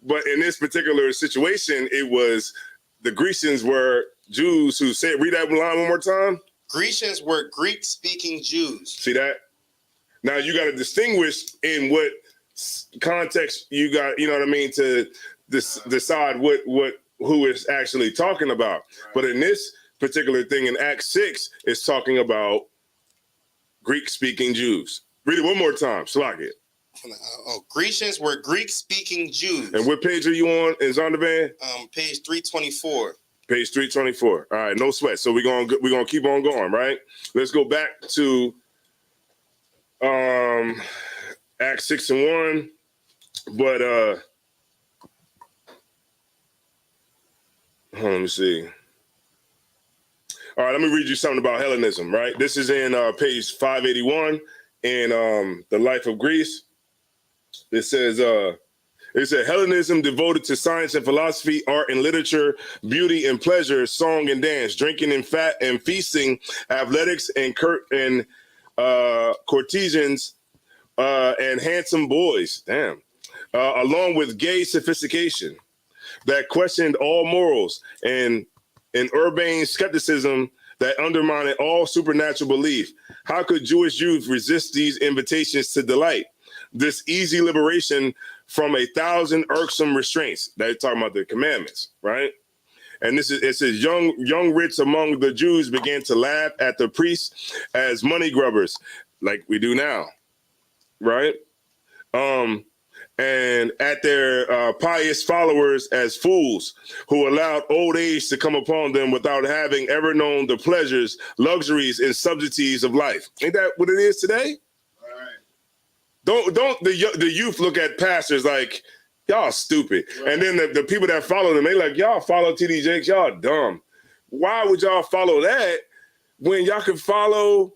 But in this particular situation, it was the Grecians were Jews who said, read that line one more time. Grecians were Greek-speaking Jews. See that? Now you got to distinguish in what context you got, you know what I mean, to decide who is actually talking about. Right. But in this particular thing in Acts 6, it's talking about Greek-speaking Jews. Read it one more time. Slack it. Grecians were Greek-speaking Jews. And what page are you on in Zondervan? Page 324. Page 324. All right, no sweat. So we're gonna keep on going, right? Let's go back to Acts 6 and 1. But let me see. All right, let me read you something about Hellenism, right? This is in page 581 in The Life of Greece. It says, Hellenism devoted to science and philosophy, art and literature, beauty and pleasure, song and dance, drinking and fat and feasting, athletics and courtesans and handsome boys, along with gay sophistication that questioned all morals and an urbane skepticism that undermined all supernatural belief. How could Jewish youth resist these invitations to delight? This easy liberation from 1,000 irksome restraints. They're talking about the commandments, right? And it says young rich among the Jews began to laugh at the priests as money grubbers, like we do now, right? And at their pious followers as fools who allowed old age to come upon them without having ever known the pleasures, luxuries, and subtleties of life. Ain't that what it is today? All right. Don't the youth look at pastors like, y'all stupid. Right. And then the people that follow them, they like, y'all follow TD Jakes, y'all dumb. Why would y'all follow that when y'all could follow,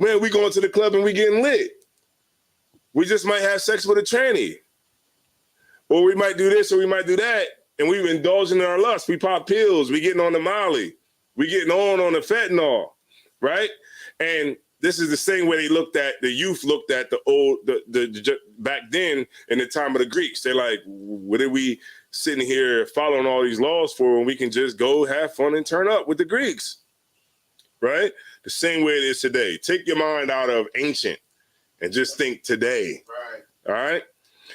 man, we going to the club and we getting lit? We just might have sex with a tranny. Or we might do this or we might do that. And we indulging in our lust. We pop pills. We getting on the Molly. We getting on the fentanyl, right? And this is the same way the youth looked at the back then in the time of the Greeks. They're like, what are we sitting here following all these laws for when we can just go have fun and turn up with the Greeks, right? The same way it is today. Take your mind out of ancient and just think today. Right. All right.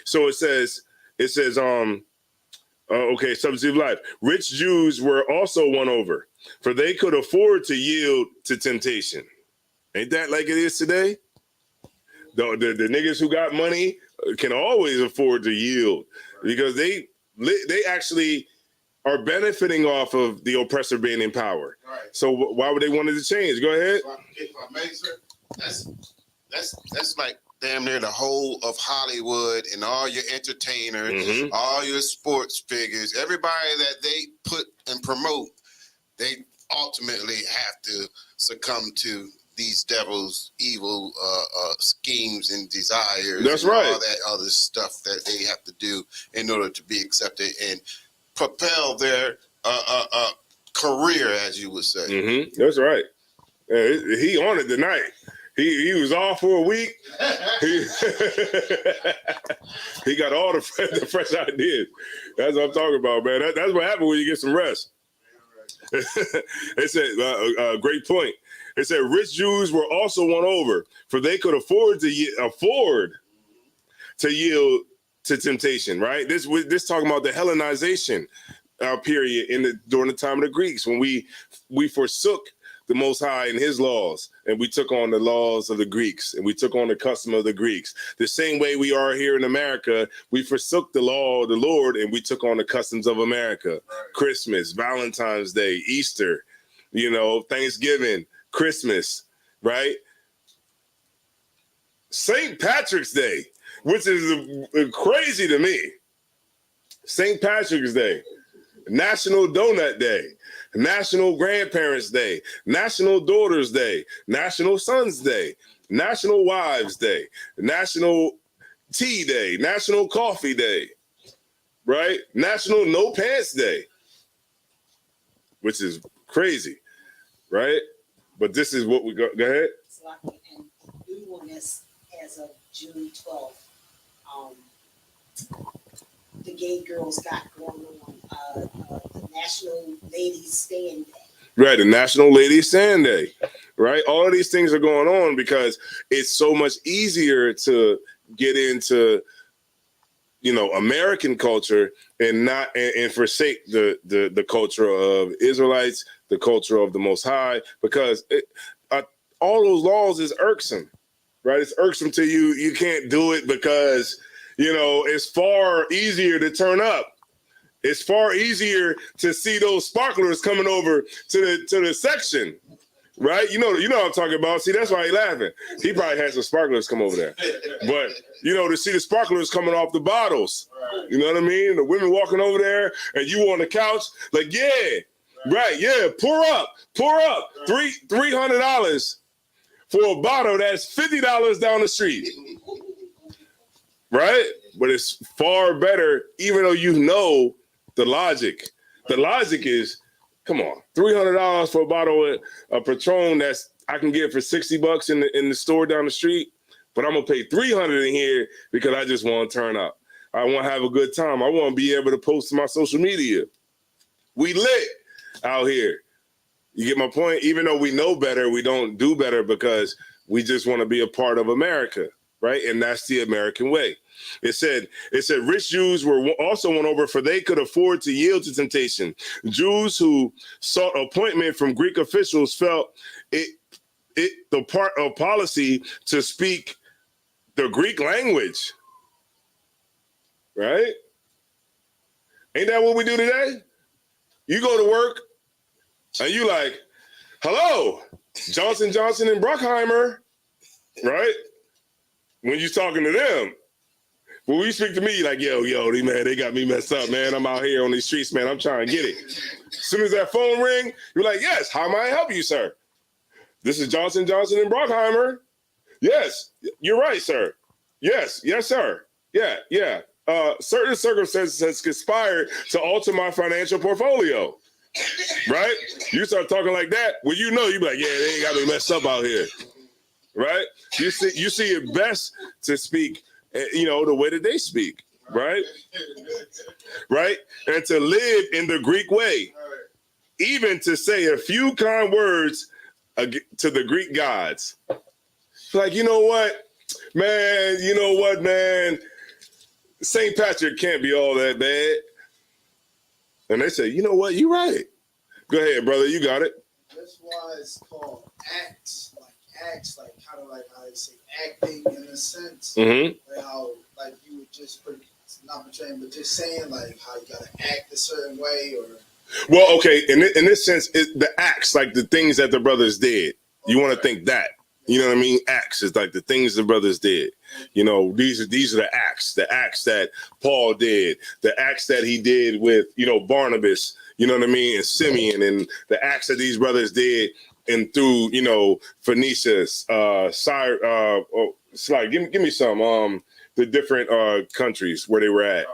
So it says, substantive life. Rich Jews were also won over, for they could afford to yield to temptation. Ain't that like it is today? The niggas who got money can always afford to yield because they actually are benefiting off of the oppressor being in power. Right. So why would they want it to change? Go ahead. If I may, sir, that's like damn near the whole of Hollywood and all your entertainers, all your sports figures, everybody that they put and promote, they ultimately have to succumb to these devils' evil schemes and desires. That's and right. All that other stuff that they have to do in order to be accepted and propel their career, as you would say. That's right. He on it tonight. He was off for a week. He got all the fresh ideas. That's what I'm talking about, man. That's what happens when you get some rest. It said, great point. It said, rich Jews were also won over, for they could afford to yield to temptation. Right. This talking about the Hellenization period during the time of the Greeks, when we forsook the Most High and his laws, and we took on the laws of the Greeks, and we took on the custom of the Greeks. The same way we are here in America, we forsook the law of the Lord, and we took on the customs of America. Right. Christmas, Valentine's Day, Easter, Thanksgiving, Christmas, right? St. Patrick's Day, which is crazy to me. St. Patrick's Day, National Donut Day, National Grandparents Day, National Daughters Day, National Sons Day, National Wives Day, National Tea Day, National Coffee Day, right? National No Pants Day, which is crazy, right? But this is what we go ahead. And new one as of June 12th, the gay girls got going on the National Ladies Stand Day. Right, the National Ladies Stand Day, right? All of these things are going on because it's so much easier to get into, American culture and forsake the culture of Israelites, the culture of the Most High, because all those laws is irksome, right? It's irksome to you. You can't do it because, it's far easier to turn up. It's far easier to see those sparklers coming over to the section, right? You know what I'm talking about. See, that's why he's laughing. He probably had some sparklers come over there. But, to see the sparklers coming off the bottles, you know what I mean? The women walking over there and you on the couch, like, yeah, Right, yeah, pour up. $300 for a bottle that's $50 down the street. Right? But it's far better, even though you know the logic. The logic is, come on, $300 for a bottle of Patron that's I can get for $60 in the store down the street, but I'm gonna pay $300 in here because I just want to turn up. I want to have a good time. I want to be able to post to my social media. We lit out here. You get my point? Even though we know better, we don't do better because we just want to be a part of America, right? And that's the American way. It said rich Jews were also won over for they could afford to yield to temptation. Jews who sought appointment from Greek officials felt it the part of policy to speak the Greek language. Right? Ain't that what we do today? You go to work and you like, hello, Johnson and Bruckheimer, right? When you talking to them. When we speak to me, like, yo, man, they got me messed up, man. I'm out here on these streets, man. I'm trying to get it. As soon as that phone ring, you're like, yes, how may I help you, sir? This is Johnson and Bruckheimer. Yes, you're right, sir. Yes, sir. Yeah. Certain circumstances has conspired to alter my financial portfolio. Right? You start talking like that, well, you know, you be like, yeah, they ain't got me messed up out here. Right? You see it best to speak, the way that they speak. Right? Right? And to live in the Greek way. Even to say a few kind words to the Greek gods. Like, you know what, man? St. Patrick can't be all that bad. And they say, you know what, you're right. Go ahead, brother, you got it. That's why it's called acts, like kind of like how they say acting in a sense. Mm-hmm. Like how, like you would just not portraying, but just saying like how you gotta act a certain way or. Well, okay, in this sense, the acts, like the things that the brothers did. You want to think that. You know what I mean? Acts is like the things the brothers did. You know, these are the acts that Paul did, the acts that he did with, Barnabas, you know what I mean, and Simeon, and the acts that these brothers did and through, Phoenicia, give me some, the different countries where they were at.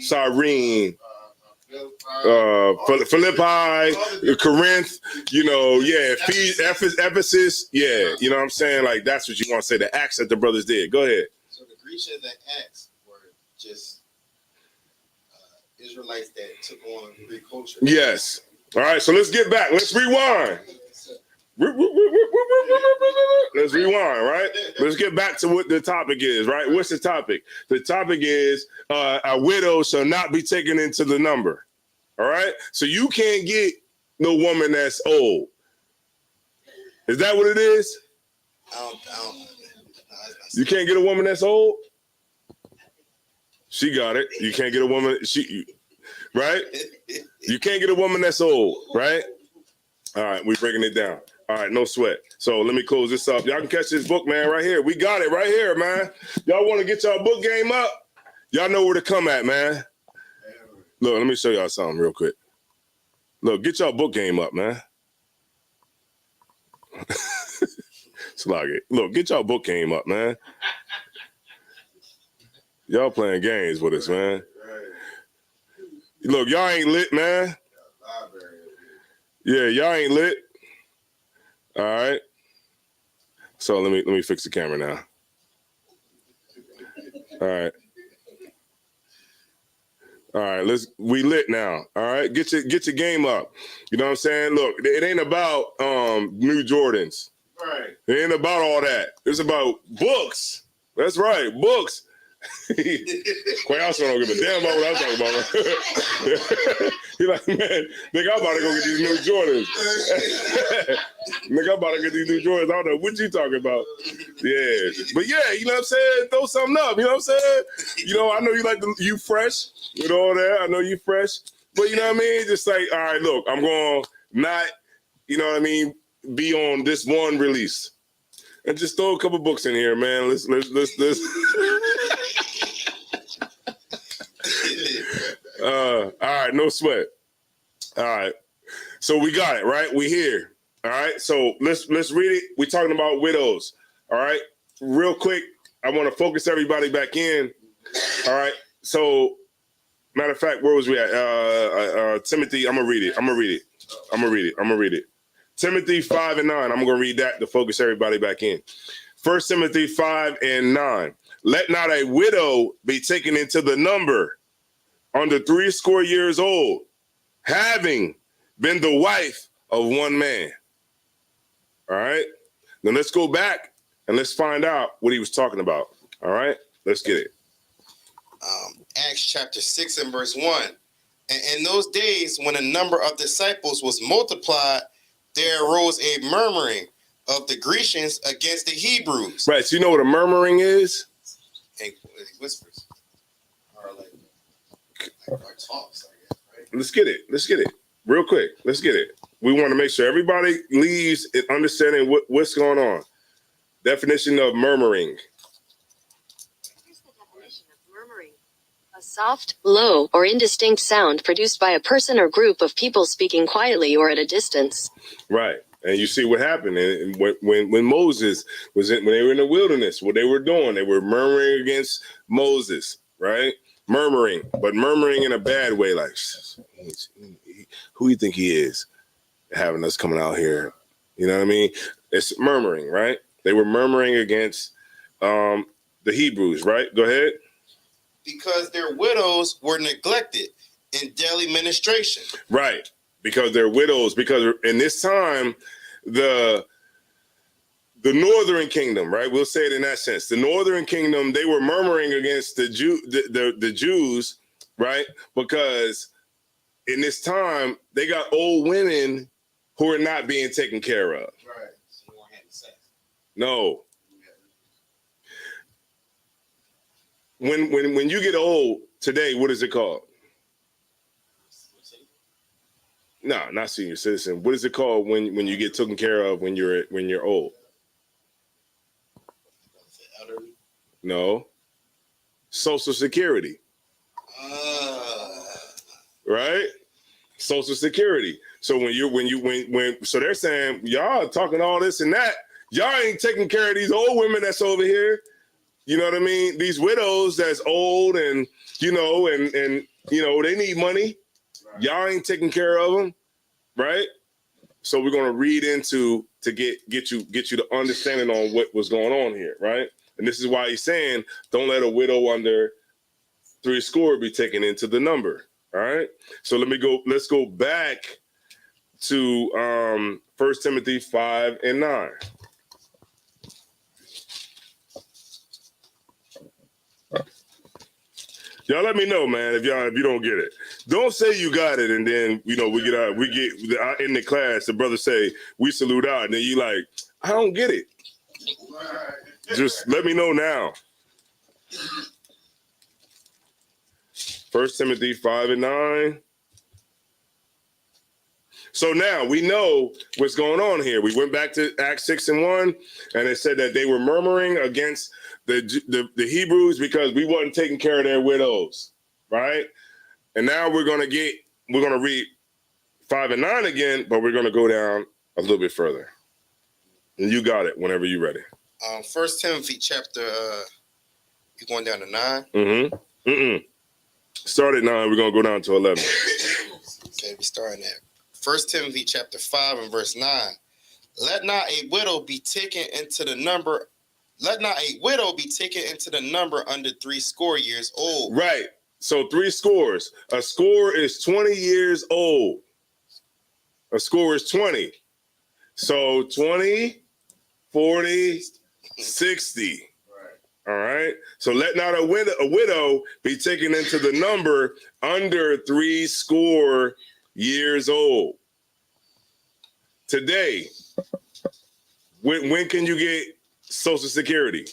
Cyrene. Philippi, Corinth, Ephesus, you know what I'm saying? Like, that's what you want to say, the acts that the brothers did. Go ahead. So the Grecians that acts were just Israelites that took on Greek culture. Yes. All right, so let's get back. Let's rewind. Let's rewind, right? Let's get back to what the topic is, right? What's the topic? The topic is a widow shall not be taken into the number. All right? So you can't get no woman that's old. Is that what it is? You can't get a woman that's old? She got it. You can't get a woman, right? You can't get a woman that's old, right? All right, we're breaking it down. All right, no sweat. So let me close this up. Y'all can catch this book, man, right here. We got it right here, man. Y'all want to get y'all book game up? Y'all know where to come at, man. Look, let me show y'all something real quick. Look, get y'all book game up, man. Look, get y'all book game up, man. Y'all playing games with us, man. Look, y'all ain't lit, man. Yeah, y'all ain't lit. All right. So let me fix the camera now. All right. All right, we lit now. All right, get your game up. You know what I'm saying? Look, it ain't about new Jordans. Right. It ain't about all that. It's about books. That's right, books. Quite also don't give a damn about what I'm talking about. He's like, man, nigga, I'm about to go get these new Jordans. Nigga, I'm about to get these new Jordans. I don't know what you talking about. Yeah. But yeah, you know what I'm saying? Throw something up. You know what I'm saying? I know you fresh with all that. I know you fresh. But you know what I mean? Just like, all right, look, I'm going to not, you know what I mean, be on this one release. And just throw a couple books in here, man. Let's. All right, no sweat. All right. So we got it, right? We here. All right. So let's read it. We're talking about widows. All right. Real quick, I want to focus everybody back in. All right. So matter of fact, where was we at? Timothy, I'm gonna read it. Timothy 5 and 9. I'm gonna read that to focus everybody back in. 1 Timothy 5 and 9. Let not a widow be taken into the number under 80 years old, having been the wife of one man. All right. Now let's go back and let's find out what he was talking about. All right. Let's get it. Acts chapter 6 and verse 1. And in those days, when a number of disciples was multiplied, there arose a murmuring of the Grecians against the Hebrews. Right. So you know what a murmuring is? And whispers. Or like talks, I guess, right? Let's get it. Real quick. Let's get it. We want to make sure everybody leaves it understanding what's going on. Definition of murmuring. Here's the definition of murmuring. A soft, low, or indistinct sound produced by a person or group of people speaking quietly or at a distance. Right. And you see what happened when Moses was when they were in the wilderness, what they were doing, they were murmuring against Moses, right? Murmuring, but murmuring in a bad way, like, who you think he is having us coming out here? You know what I mean? It's murmuring, right? They were murmuring against the Hebrews, right? Go ahead. Because their widows were neglected in daily ministration. Right. Because they're widows. Because in this time, the northern kingdom, right? We'll say it in that sense. The northern kingdom, they were murmuring against the Jews, right? Because in this time, they got old women who are not being taken care of. Right. So you weren't having sex. No. When you get old today, what is it called? No, not senior citizen. What is it called when you get taken care of when you're old? No. Social Security. Right? Social Security. So so they're saying y'all talking all this and that, y'all ain't taking care of these old women that's over here. You know what I mean? These widows that's old and and they need money. Y'all ain't taking care of them, right? So we're gonna read into to get you the understanding on what was going on here, right? And this is why he's saying, don't let a widow under 80 be taken into the number. All right. So let's go back to 1 Timothy 5 and 9. Y'all let me know, man, if you don't get it. Don't say you got it, and then we get out in the class. The brother say we salute out, and then you like, I don't get it. Just let me know now. 1 Timothy 5 and 9. So now we know what's going on here. We went back to Acts 6 and 1, and it said that they were murmuring against the Hebrews because we wasn't taking care of their widows, right? And now we're gonna read 5 and 9 again, but we're gonna go down a little bit further. And you got it whenever you're ready. 1 Timothy chapter, you're going down to 9? Mm-hmm. Start at 9, we're gonna go down to 11. Okay, we're starting at 1 Timothy chapter 5 and verse 9. Let not a widow be taken into the number. Let not a widow be taken into the number under 80 years old. Right. So 3 scores. A score is 20 years old. A score is 20. So 20, 40, 60. All right. So let not a widow be taken into the number under 80 years old. Today, when can you get Social Security?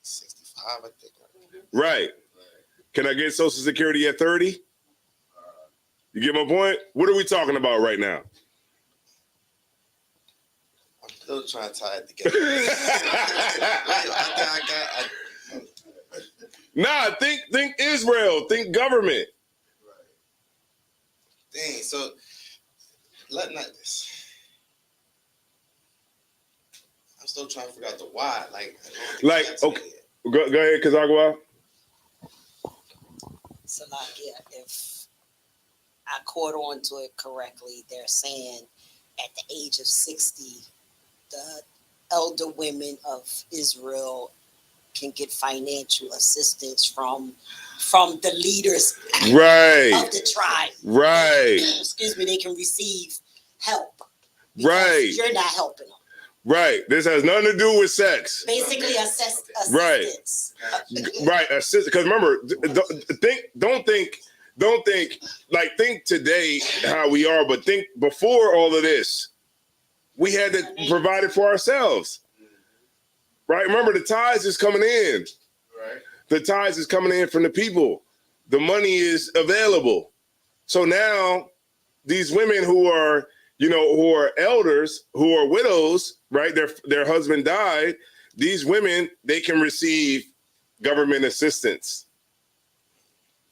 65, I think. Right. Can I get Social Security at 30? You get my point? What are we talking about right now? I'm still trying to tie it together. Nah, think Israel. Think government. Dang, so I'm still trying to figure out the why. Like okay, go ahead, Kazagwa. So, like, yeah, if I caught on to it correctly, they're saying at the age of 60, the elder women of Israel can get financial assistance from the leaders right of the tribe. Right. Excuse me, they can receive help. Right. You're not helping them. Right. This has nothing to do with sex. Basically, assistance. Right. Assist. Because remember, don't think think today how we are, but think before all of this, we had to provide it for ourselves. Right. Remember, the tithes is coming in. Right. The tithes is coming in from the people. The money is available. So now these women who are elders, who are widows, right? Their husband died. These women, they can receive government assistance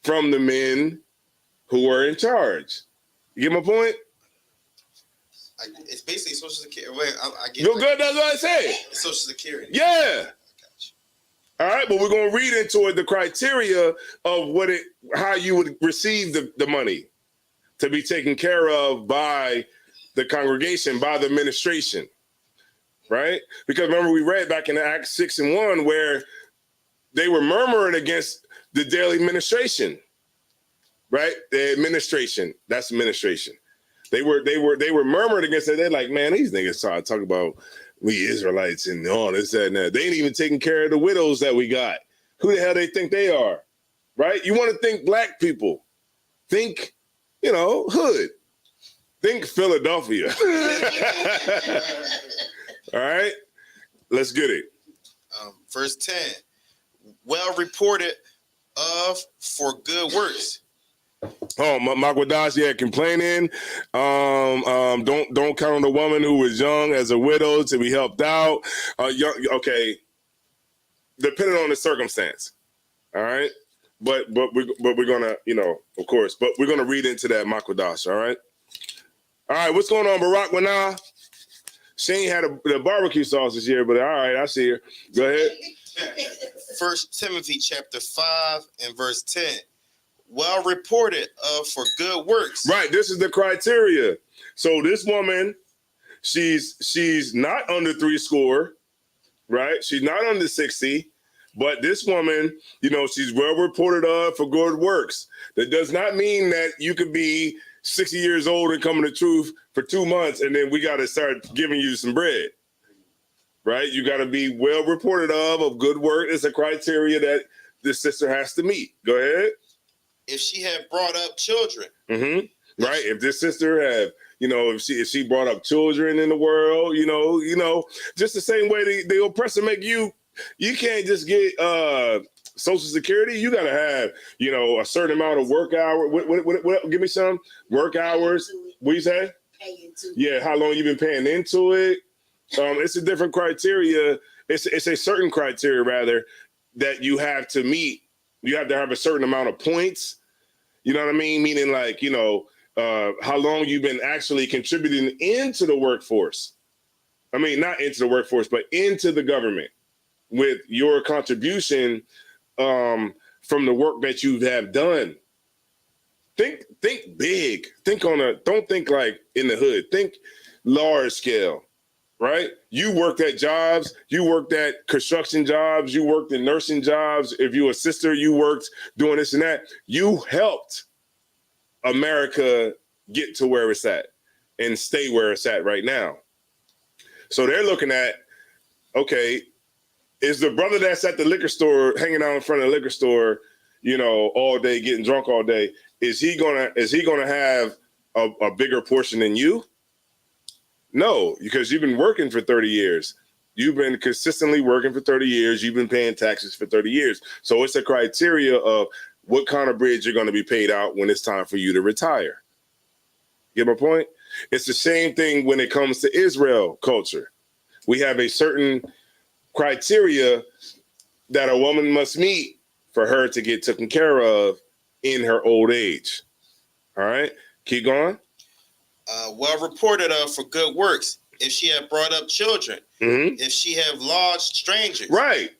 from the men who are in charge. You get my point? It's basically Social Security. Wait, I get You're good. That's what I say. Social Security. Yeah. All right, but we're gonna read into it the criteria of how you would receive the money to be taken care of by the congregation, by the administration, right? Because remember, we read back in Acts 6:1 where they were murmuring against the daily administration, right? The administration, that's administration. They were murmuring against it. They're like, man, these niggas trying to talk about we Israelites and all this, that, and that. They ain't even taking care of the widows that we got. Who the hell they think they are, right? You want to think black people. Think, hood. Think Philadelphia. All right, let's get it. Verse 10, well reported of for good works. Oh, Makwadash, yeah, complaining. Don't count on the woman who was young as a widow to be helped out. Okay, depending on the circumstance. All right, but we're gonna, of course, but we're gonna read into that Makwadash. All right. All right, what's going on, Barack Wana? She ain't had the barbecue sauce this year, but all right, I see her. Go ahead. 1 Timothy chapter 5 and verse 10. Well reported of for good works. Right, this is the criteria. So this woman, she's not under 70, right? She's not under 60, but this woman, she's well reported of for good works. That does not mean that you could be 60 years old and coming to truth for 2 months, and then we got to start giving you some bread, right? You got to be well reported of good work. It's a criteria that the sister has to meet. Go ahead. If she had brought up children. Mm-hmm. Right. If this sister have, if she brought up children in the world, just the same way the oppressor make you can't just get Social Security. You gotta have, a certain amount of work hour. What give me some work hours. What you say? Yeah, how long you been paying into it? It's a different criteria. It's a certain criteria rather that you have to meet. You have to have a certain amount of points. You know what I mean? Meaning like, how long you've been actually contributing into the workforce. I mean, not into the workforce, but into the government with your contribution from the work that you have done. Think big. Don't think like in the hood. Think large scale. Right? You worked at jobs, you worked at construction jobs, you worked in nursing jobs. If you were a sister, you worked doing this and that. You helped America get to where it's at and stay where it's at right now. So they're looking at, okay, is the brother that's at the liquor store, hanging out in front of the liquor store, all day, getting drunk all day, is he gonna have a bigger portion than you? No, because you've been working for 30 years. You've been consistently working for 30 years. You've been paying taxes for 30 years. So it's a criteria of what kind of bridge you're going to be paid out when it's time for you to retire. Get my point? It's the same thing when it comes to Israel culture. We have a certain criteria that a woman must meet for her to get taken care of in her old age. All right, keep going. well reported of for good works, if she have brought up children, if she have lodged strangers. Right.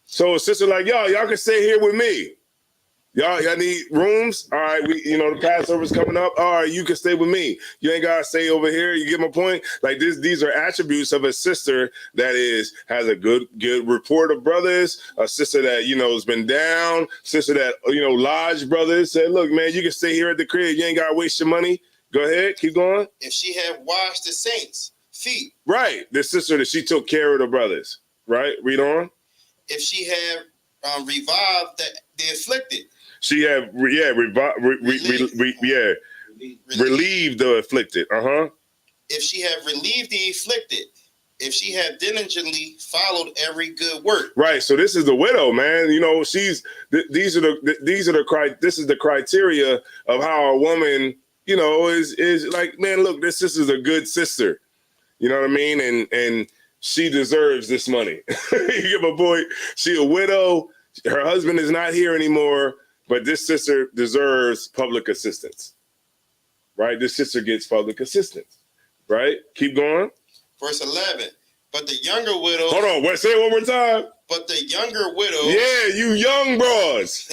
So a sister like, y'all can stay here with me. Y'all need rooms? All right, the Passover's coming up. All right, you can stay with me. You ain't gotta stay over here. You get my point? Like these are attributes of a sister that has a good report of brothers, a sister that, has been down, sister that, lodged brothers, said, look, man, you can stay here at the crib. You ain't gotta waste your money. Go ahead, keep going. If she have washed the saints' feet. Right. The sister that she took care of the brothers. Right? Read on. If she have revived the afflicted. She have relieved the afflicted. If she have relieved the afflicted, if she have diligently followed every good work. Right. So this is the widow, man. This is the criteria of how a woman, is like, man, look, this sister's a good sister. You know what I mean? And she deserves this money. You get my point? She a widow. Her husband is not here anymore. But this sister deserves public assistance, right? This sister gets public assistance, right? Keep going. Verse 11. But the younger widow. Hold on. Say it one more time. But the younger widow. Yeah, you young bros.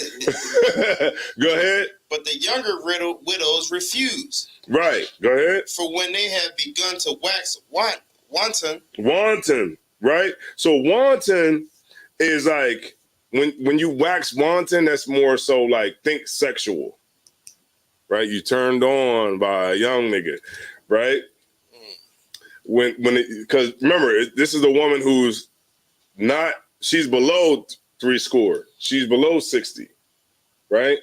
Go ahead. But the younger widows refuse. Right. Go ahead. For when they have begun to wax wanton. Wanton, right? So wanton is like, when you wax wanton, that's more so like, think sexual, right? You turned on by a young nigga, right? Because remember, this is a woman who's she's below 60. She's below 60, right?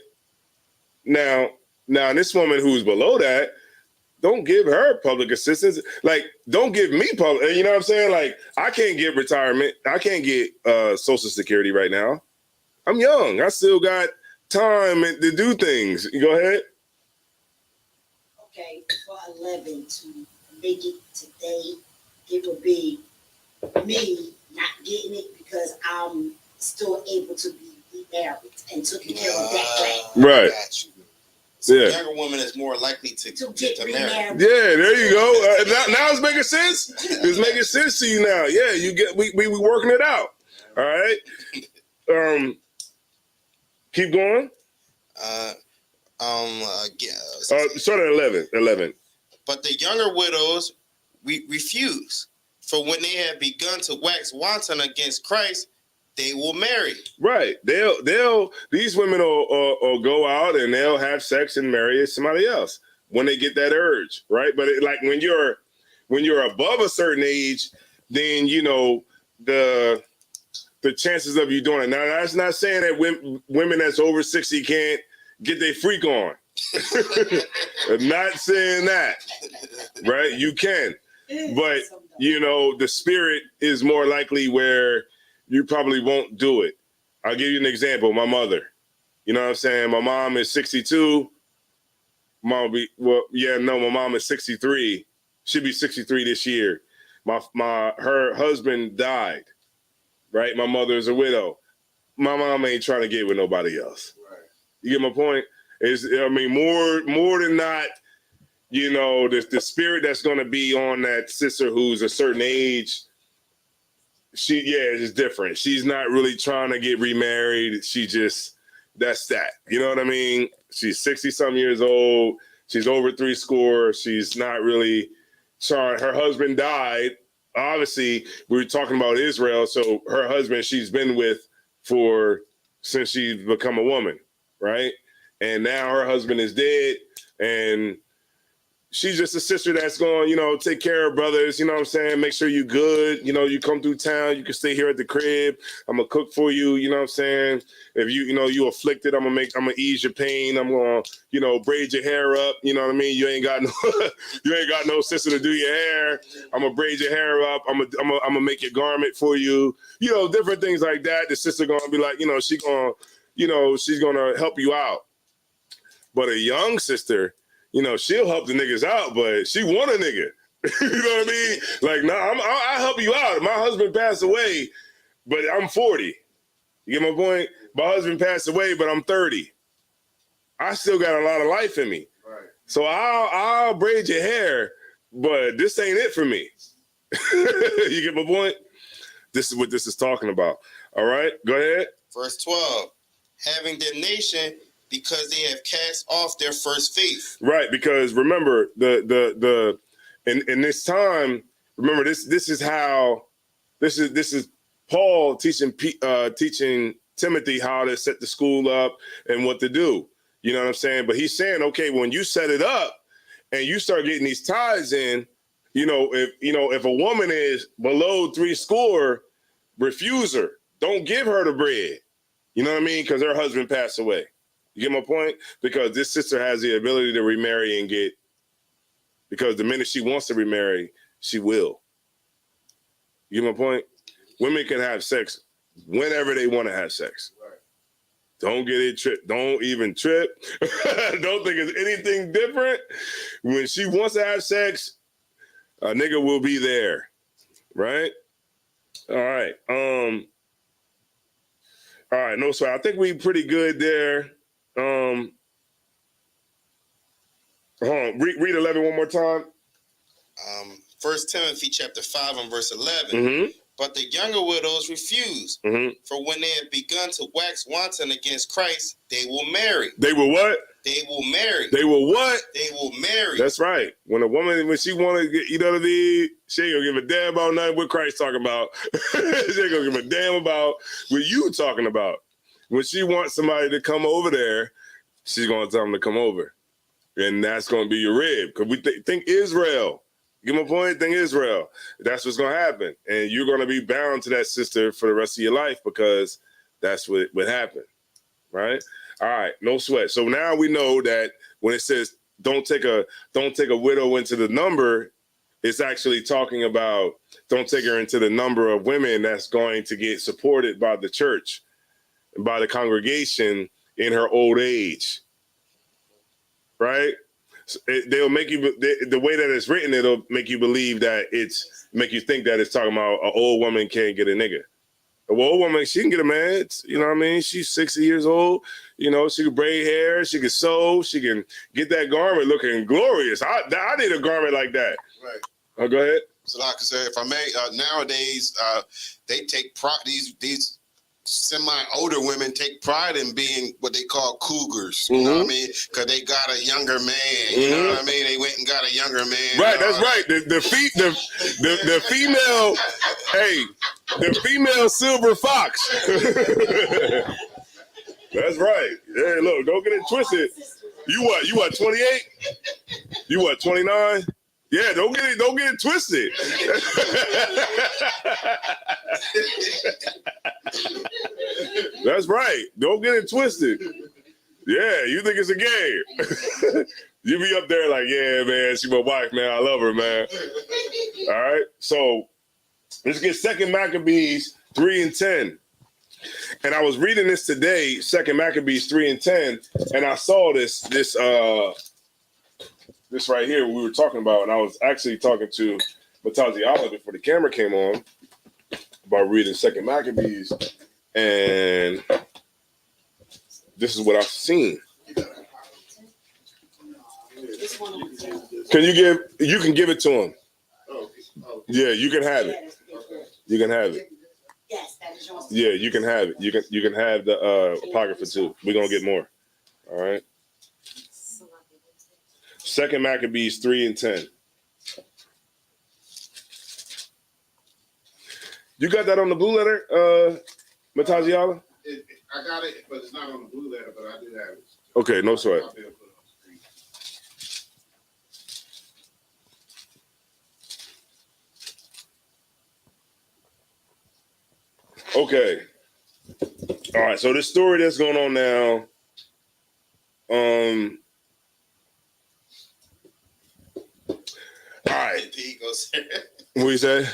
Now this woman who's below that, don't give her public assistance. Like, don't give me public. You know what I'm saying? Like, I can't get retirement. I can't get Social Security right now. I'm young. I still got time to do things. Go ahead. Okay, for 11 to make it today, it would be me not getting it because I'm still able to be married and taking care of that way. Right. So a younger woman is more likely to get married. Yeah, there you go. Now it's making sense. It's making sense to you now. Yeah, we working it out. All right. Keep going. Start at 11. But the younger widows refuse. For when they have begun to wax wanton against Christ, they will marry. Right. These women will go out and they'll have sex and marry somebody else when they get that urge, right? But like when you're above a certain age, then the chances of you doing it. Now that's not saying that women that's over 60 can't get their freak on. I'm not saying that, right? You can, but the spirit is more likely where you probably won't do it. I'll give you an example. My mother, you know what I'm saying? My mom is 62. My mom is 63. She'll be 63 this year. Her husband died, right? My mother is a widow. My mom ain't trying to get with nobody else. Right. You get my point? More than not, the spirit that's going to be on that sister who's a certain age, it's different. She's not really trying to get remarried. That's that. You know what I mean? She's 60-some years old. She's over 70. She's not really trying. Her husband died. Obviously, we were talking about Israel. So her husband, she's been with since she's become a woman, right? And now her husband is dead. And she's just a sister that's going, take care of brothers, you know what I'm saying? Make sure you good. You come through town, you can stay here at the crib. I'm going to cook for you, you know what I'm saying? If you afflicted, I'm going to ease your pain. I'm going to, braid your hair up. You know what I mean? You ain't got no sister to do your hair. I'm going to braid your hair up. I'm going to make your garment for you. Different things like that. The sister going to be like, she's going to help you out. But a young sister, she'll help the niggas out, but she want a nigga. You know what I mean? Like, I'll help you out. My husband passed away, but I'm 40. You get my point? My husband passed away, but I'm 30. I still got a lot of life in me. Right. So I'll braid your hair, but this ain't it for me. You get my point? This is what this is talking about. All right, go ahead. Verse 12, having their nation because they have cast off their first faith. Right, because remember in this time, remember this is Paul teaching Timothy how to set the school up and what to do. You know what I'm saying? But he's saying, okay, when you set it up and you start getting these tithes in, if a woman is below 70, refuse her. Don't give her the bread. You know what I mean? Because her husband passed away. You get my point? Because this sister has the ability to remarry and get, because the minute she wants to remarry, she will. You get my point? Women can have sex whenever they want to have sex. Right. Don't get it tripped. Don't even trip. Don't think it's anything different. When she wants to have sex, a nigga will be there. Right? All right. All right. No, so I think we pretty good there. Hold on. Read 11 one more time. 1 Timothy chapter 5 and verse 11. Mm-hmm. But the younger widows refuse. Mm-hmm. For when they have begun to wax wanton against Christ, they will marry. They will what? They will marry. They will what? They will marry. That's right. When a woman, when she want to get, you know what I mean? She ain't gonna give a damn about nothing what Christ talking about. She ain't gonna give a damn about what you talking about. When she wants somebody to come over there, she's gonna tell them to come over. And that's gonna be your rib. Because we think Israel. Give my point, think Israel. That's what's gonna happen. And you're gonna be bound to that sister for the rest of your life because that's what happened. Right? All right, no sweat. So now we know that when it says don't take a widow into the number, it's actually talking about don't take her into the number of women that's going to get supported by the church, by the congregation in her old age. Right? They'll make you, the way that it's written, it'll make you believe that make you think that it's talking about an old woman can't get a nigga. An old woman, she can get a man. You know what I mean? She's 60 years old. You know, she can braid hair. She can sew. She can get that garment looking glorious. I need a garment like that. Right. Oh, go ahead. So like I said, if I may, nowadays, they take pride, these semi-older women take pride in being what they call cougars. You know what I mean? Because they got a younger man. You know what I mean? They went and got a younger man. Right, that's right. The female, hey, the female silver fox. That's right. Hey, look, don't get it twisted. You what, 28? You what, 29? Yeah, don't get it twisted. That's right. Don't get it twisted. Yeah, you think it's a game. You be up there like, yeah, man, she my wife, man. I love her, man. All right. So let's get 2 Maccabees 3 and 10. And I was reading this today, 2 Maccabees 3 and 10, and I saw this right here we were talking about, and I was actually talking to Mataziala before the camera came on about reading 2 Maccabees, and this is what I've seen. You can give it to him. Yeah, you can have it. You can have it. Yes, that is yours. Yeah, you can have it. You can have the apocrypha too. We're gonna get more. All right. 2 Maccabees 3 and 10. You got that on the blue letter, Mataziala? I got it, but it's not on the blue letter, but I do have it. Okay, no sweat. Okay. All right, so this story that's going on now, all right. What you say?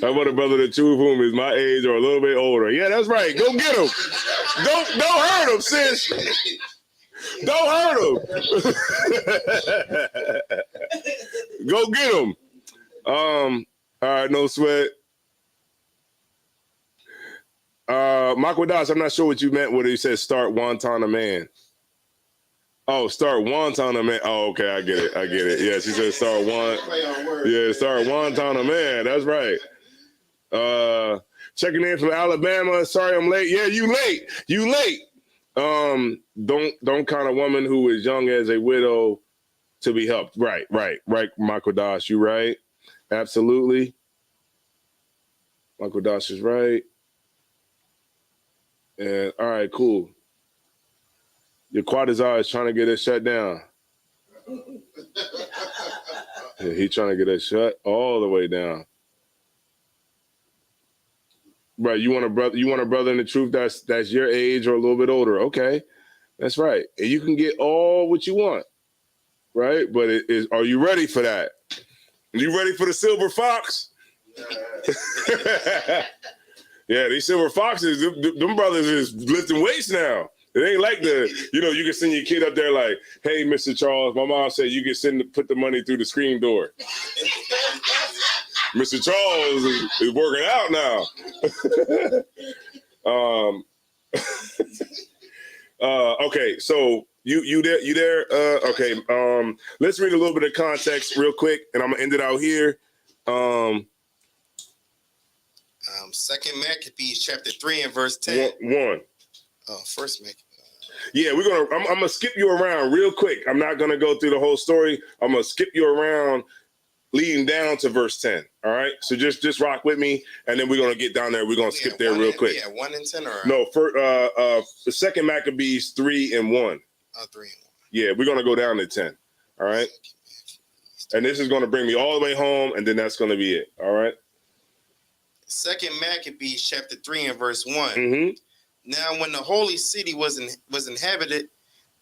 I want a brother to choose whom is my age or a little bit older. Yeah, that's right. Go get him. Don't hurt him, sis. Don't hurt him. Go get him. All right, no sweat. Makwadas, I'm not sure what you meant when he said start Wantana Man. Oh, start Wantana Man. Oh, okay, I get it. Yes, he said start start Wantana Man. That's right. Checking in from Alabama. Sorry I'm late. Yeah, you late. Don't count a woman who is young as a widow to be helped. Right, Michael Dosh, you right. Absolutely. Michael Dosh is right. And all right, cool. Your Quadazar is trying to get us shut down. Yeah, he's trying to get us shut all the way down. Right, you want a brother in the truth that's your age or a little bit older. Okay, that's right. And you can get all what you want, right? But are you ready for that? Are you ready for the silver fox? Yeah, these silver foxes, them brothers is lifting weights now. It ain't like you can send your kid up there like, hey, Mr. Charles, my mom said you can put the money through the screen door. Mr. Charles is working out now. Okay, so you there? Okay. Let's read a little bit of context real quick, and I'm gonna end it out here. Second Maccabees chapter 3 and verse 10. 1. First Maccabees. Yeah, I'm gonna skip you around real quick. I'm not gonna go through the whole story. I'm gonna skip you around leading down to verse 10. All right. So just rock with me, and then we're gonna get down there. We're gonna skip there real quick. Yeah, 1 and 10 or no, for the second Maccabees 3 and 1. 3 and 1. Yeah, we're gonna go down to 10. All right. And this is gonna bring me all the way home, and then that's gonna be it. All right. Second Maccabees chapter 3 and verse 1. Mm-hmm. Now, when the holy city was inhabited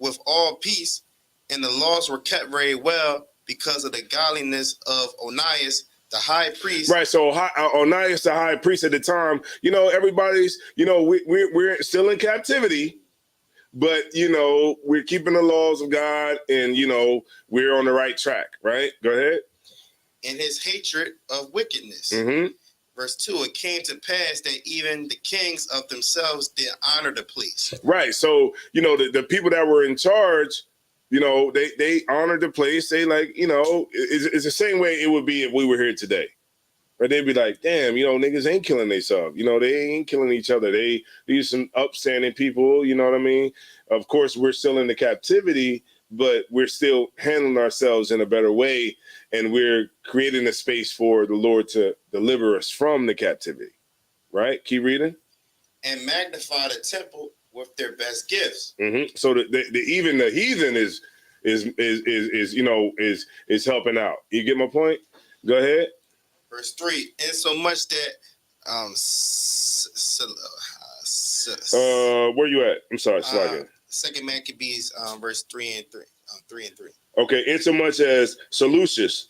with all peace, and the laws were kept very well because of the godliness of Onias, the high priest. Right. So Onias, the high priest at the time, everybody's, we're still in captivity, but we're keeping the laws of God, and we're on the right track. Right. Go ahead. And his hatred of wickedness. Mm-hmm. Verse 2, it came to pass that even the kings of themselves did honor the place. Right. So, the people that were in charge, they honored the place. They it's the same way it would be if we were here today. Right. They'd be like, damn, niggas ain't killing themselves. They ain't killing each other. These some upstanding people, you know what I mean? Of course, we're still in the captivity, but we're still handling ourselves in a better way. And we're creating a space for the Lord to deliver us from the captivity. Right? Keep reading. And magnify the temple with their best gifts. Mm-hmm. So even the heathen is helping out. You get my point? Go ahead. Verse 3, and so much that where you at? I'm sorry, Second Maccabees verse 3 and 3. 3 and 3. Okay, insomuch as Seleucus.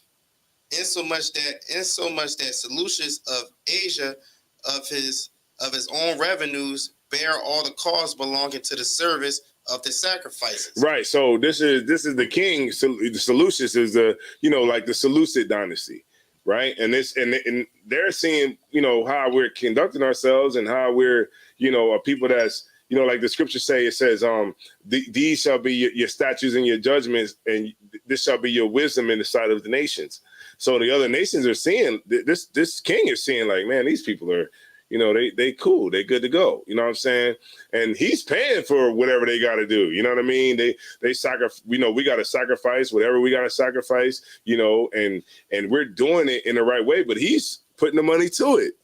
Insomuch that Seleucus of Asia of his own revenues bear all the costs belonging to the service of the sacrifices. Right. So this is the king. Seleucus is the like the Seleucid dynasty, right? And they're seeing how we're conducting ourselves and how we're a people that's like the scriptures say. It says these shall be your statutes and your judgments, and this shall be your wisdom in the sight of the nations. So the other nations are seeing this king is seeing like, man, these people are, they cool, they good to go. You know what I'm saying? And he's paying for whatever they got to do. You know what I mean? They sacrifice. We got to sacrifice whatever we got to sacrifice. And we're doing it in the right way. But he's putting the money to it.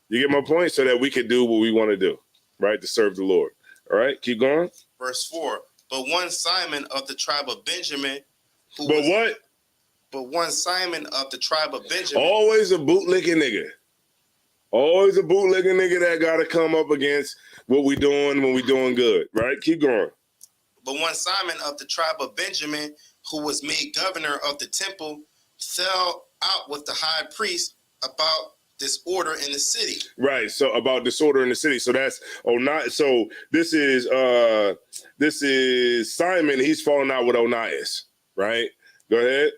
You get my point? So that we can do what we want to do, right? To serve the Lord. All right, keep going. Verse 4. But one Simon of the tribe of Benjamin, But one Simon of the tribe of Benjamin. Always a bootlicking nigga. Always a bootlicking nigga that got to come up against what we doing when we doing good, right? Keep going. But one Simon of the tribe of Benjamin, who was made governor of the temple, fell out with the high priest about disorder in the city. Right. So about disorder in the city. So that's So this is Simon. He's falling out with Onias, right? Go ahead.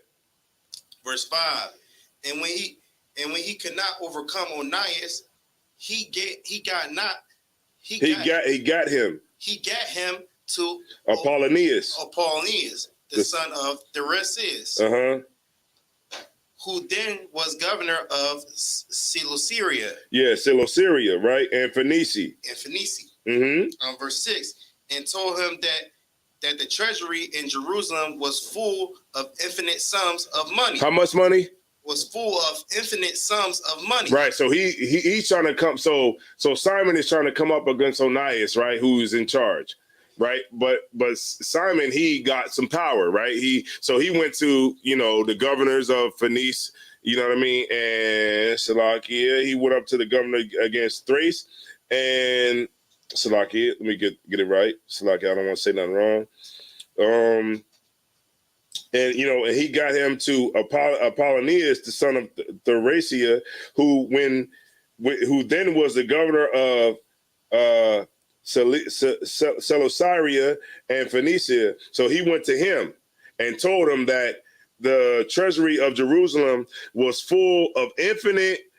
Verse 5. And when he could not overcome Onias, he got not He got him to Apollonius, the son of Darius, who then was governor of Seleucia. Yeah, Seleucia, right? And Phoenicia. Verse 6, and told him that the treasury in Jerusalem was full of infinite sums of money. How much money? Was full of infinite sums of money. Right. So he's trying to come. So Simon is trying to come up against Onias, right? Who's in charge, right? But Simon, he got some power, right? He went to, the governors of Phoenicia, you know what I mean, and Salakia. He went up to the governor against Thrace and Salakia. Let me get it right. Salakia. I don't want to say nothing wrong. And he got him to Apollonius, the son of Thracia, who then was the governor of Seleucia and Phoenicia. So he went to him and told him that the treasury of Jerusalem was full of infinite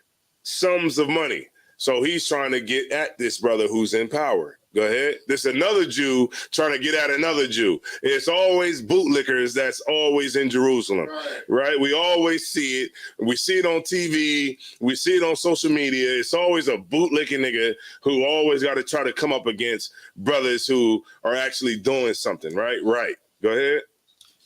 sums of money. So he's trying to get at this brother who's in power. Go ahead. This is another Jew trying to get at another Jew. It's always bootlickers that's always in Jerusalem, right? We always see it. We see it on TV. We see it on social media. It's always a bootlicking nigga who always got to try to come up against brothers who are actually doing something, right? Right. Go ahead.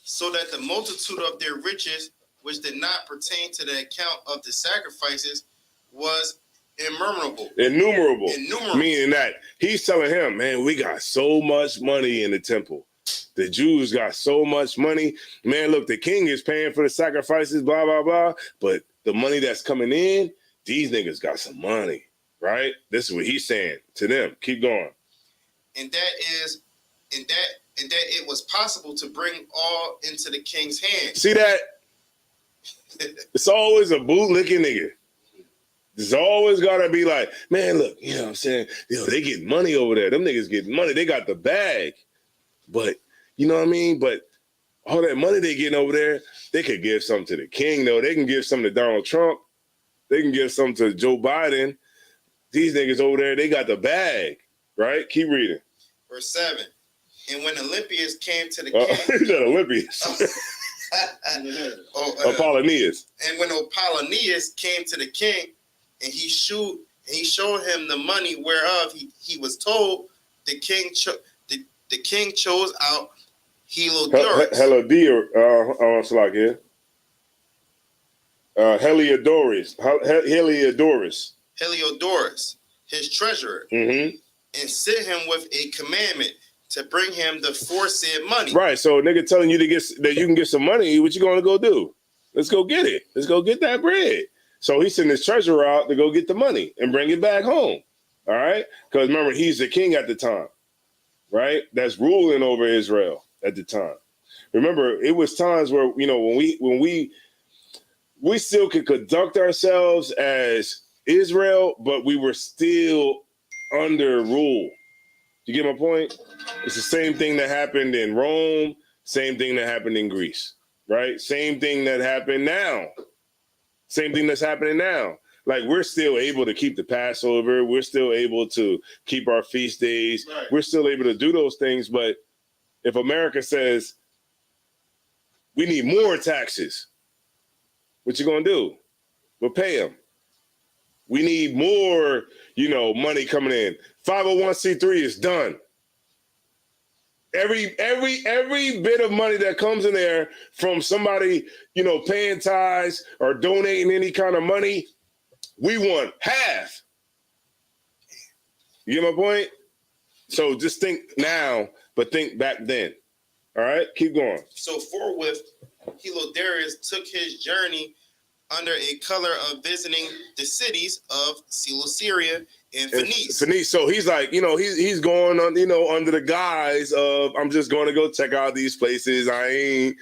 So that the multitude of their riches, which did not pertain to the account of the sacrifices, was innumerable. Meaning that he's telling him, man, we got so much money in the temple. The Jews got so much money. Man, look, the king is paying for the sacrifices, blah, blah, blah. But the money that's coming in, these niggas got some money, right? This is what he's saying to them. Keep going. And that it was possible to bring all into the king's hands. See that? It's always a bootlicking nigga. There's always got to be like, man, look, you know what I'm saying? They get money over there. Them niggas get money. They got the bag. But, you know what I mean? But all that money they getting over there, they could give something to the king, though. They can give something to Donald Trump. They can give something to Joe Biden. These niggas over there, they got the bag, right? Keep reading. Verse 7. And when Olympias came to the king. He said Olympias. Apollonius. And when Apollonius came to the king, and he showed him the money whereof he was told, the king chose out Heliodorus. Heliodorus, his treasurer, and sent him with a commandment to bring him the foresaid money. Right. So a nigga telling you that you can get some money, what you gonna go do? Let's go get it. Let's go get that bread. So he sent his treasurer out to go get the money and bring it back home. All right. Because remember, he's the king at the time, right? That's ruling over Israel at the time. Remember, it was times where, when we still could conduct ourselves as Israel, but we were still under rule. You get my point? It's the same thing that happened in Rome, same thing that happened in Greece, right? Same thing that happened now. Same thing that's happening now. Like, we're still able to keep the Passover. We're still able to keep our feast days. Right. We're still able to do those things. But if America says, we need more taxes, what you going to do? We'll pay them. We need more, money coming in. 501c3 is done. Every bit of money that comes in there from somebody, paying tithes or donating any kind of money, we want half. You get my point? So just think now, but think back then. All right, keep going. So forthwith, Heliodorus took his journey under a color of visiting the cities of Seleucia and Phoenicia. So he's like, he's going on, under the guise of, I'm just going to go check out these places. I ain't,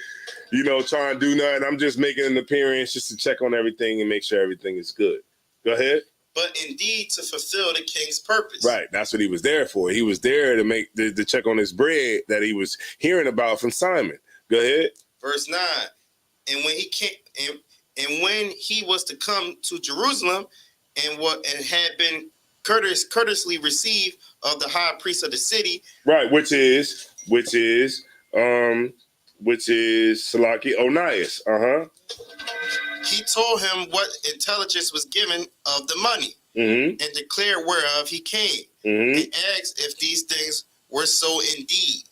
trying to do nothing. I'm just making an appearance just to check on everything and make sure everything is good. Go ahead. But indeed to fulfill the king's purpose. Right. That's what he was there for. He was there to check on his bread that he was hearing about from Simon. Go ahead. Verse 9. And when he came, and when he was to come to Jerusalem, and had been courteously receive of the high priest of the city. Right, which is Salaki Onias. He told him what intelligence was given of the money, and declared whereof he came, and asked if these things were so indeed.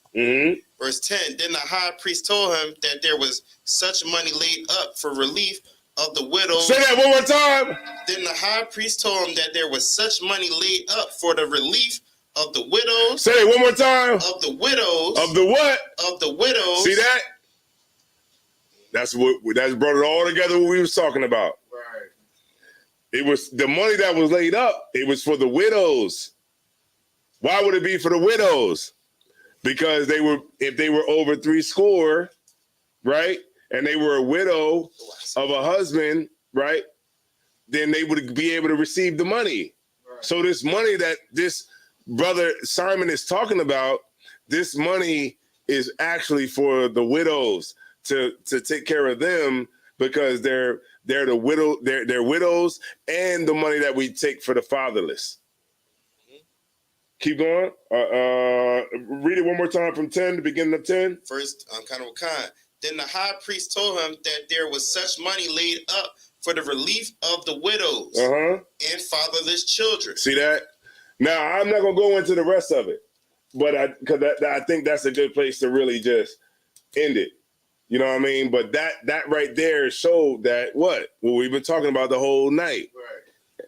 Verse 10, then the high priest told him that there was such money laid up for relief of the widows. Say that one more time. Then the high priest told him that there was such money laid up for the relief of the widows. Say it one more time. Of the widows. Of the what? Of the widows. See that? That's brought it all together what we was talking about. Right. It was the money that was laid up. It was for the widows. Why would it be for the widows? Because if they were over 70, right? And they were a widow of a husband, right? Then they would be able to receive the money. Right. So this money that this brother Simon is talking about, this money is actually for the widows to take care of them, because they're the widow, they're widows, and the money that we take for the fatherless. Keep going. Read it one more time from 10, the beginning of 10. First, then the high priest told him that there was such money laid up for the relief of the widows and fatherless children. See that? Now, I'm not going to go into the rest of it, but I think that's a good place to really just end it. You know what I mean? But that right there showed that what we've been talking about the whole night. Right.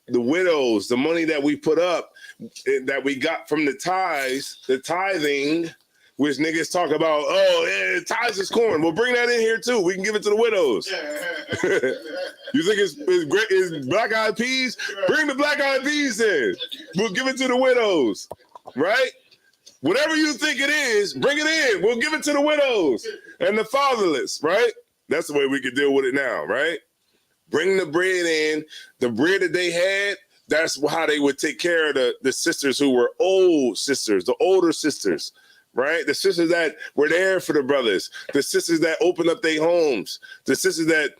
The widows, the money that we put up, that we got from the tithes, the tithing, which niggas talk about, tithes is corn. Well, bring that in here too. We can give it to the widows. You think it's black eyed peas? Bring the black eyed peas in. We'll give it to the widows, right? Whatever you think it is, bring it in. We'll give it to the widows and the fatherless, right? That's the way we could deal with it now, right? Bring the bread in. The bread that they had, that's how they would take care of the sisters who were old sisters, the older sisters, right? The sisters that were there for the brothers, the sisters that opened up their homes, the sisters that,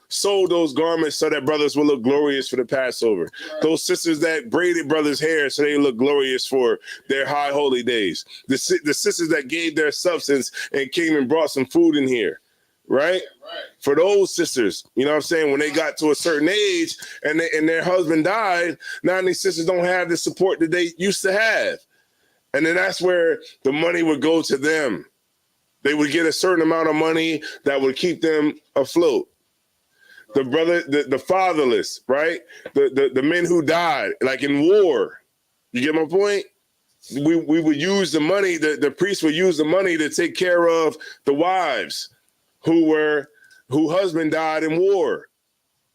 sold those garments so that brothers would look glorious for the Passover. Right. Those sisters that braided brothers' hair so they look glorious for their high holy days. The sisters that gave their substance and came and brought some food in here. Right? For those sisters, you know what I'm saying? When they got to a certain age and their husband died, now these sisters don't have the support that they used to have. And then that's where the money would go to them. They would get a certain amount of money that would keep them afloat. The fatherless, right? The men who died, like in war. You get my point? We would use the money, the priest would use the money to take care of the wives who husband died in war,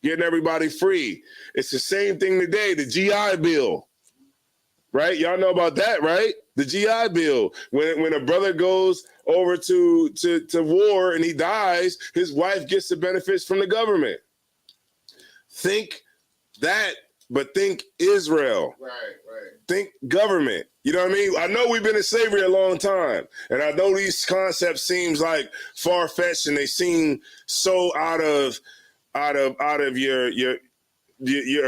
getting everybody free. It's the same thing today, the GI Bill, right? Y'all know about that, right? The GI Bill. When a brother goes over to war and he dies, his wife gets the benefits from the government. Think that, but think Israel. Right. Think government. You know what I mean? I know we've been in slavery a long time, and I know these concepts seems like far-fetched, and they seem so out of your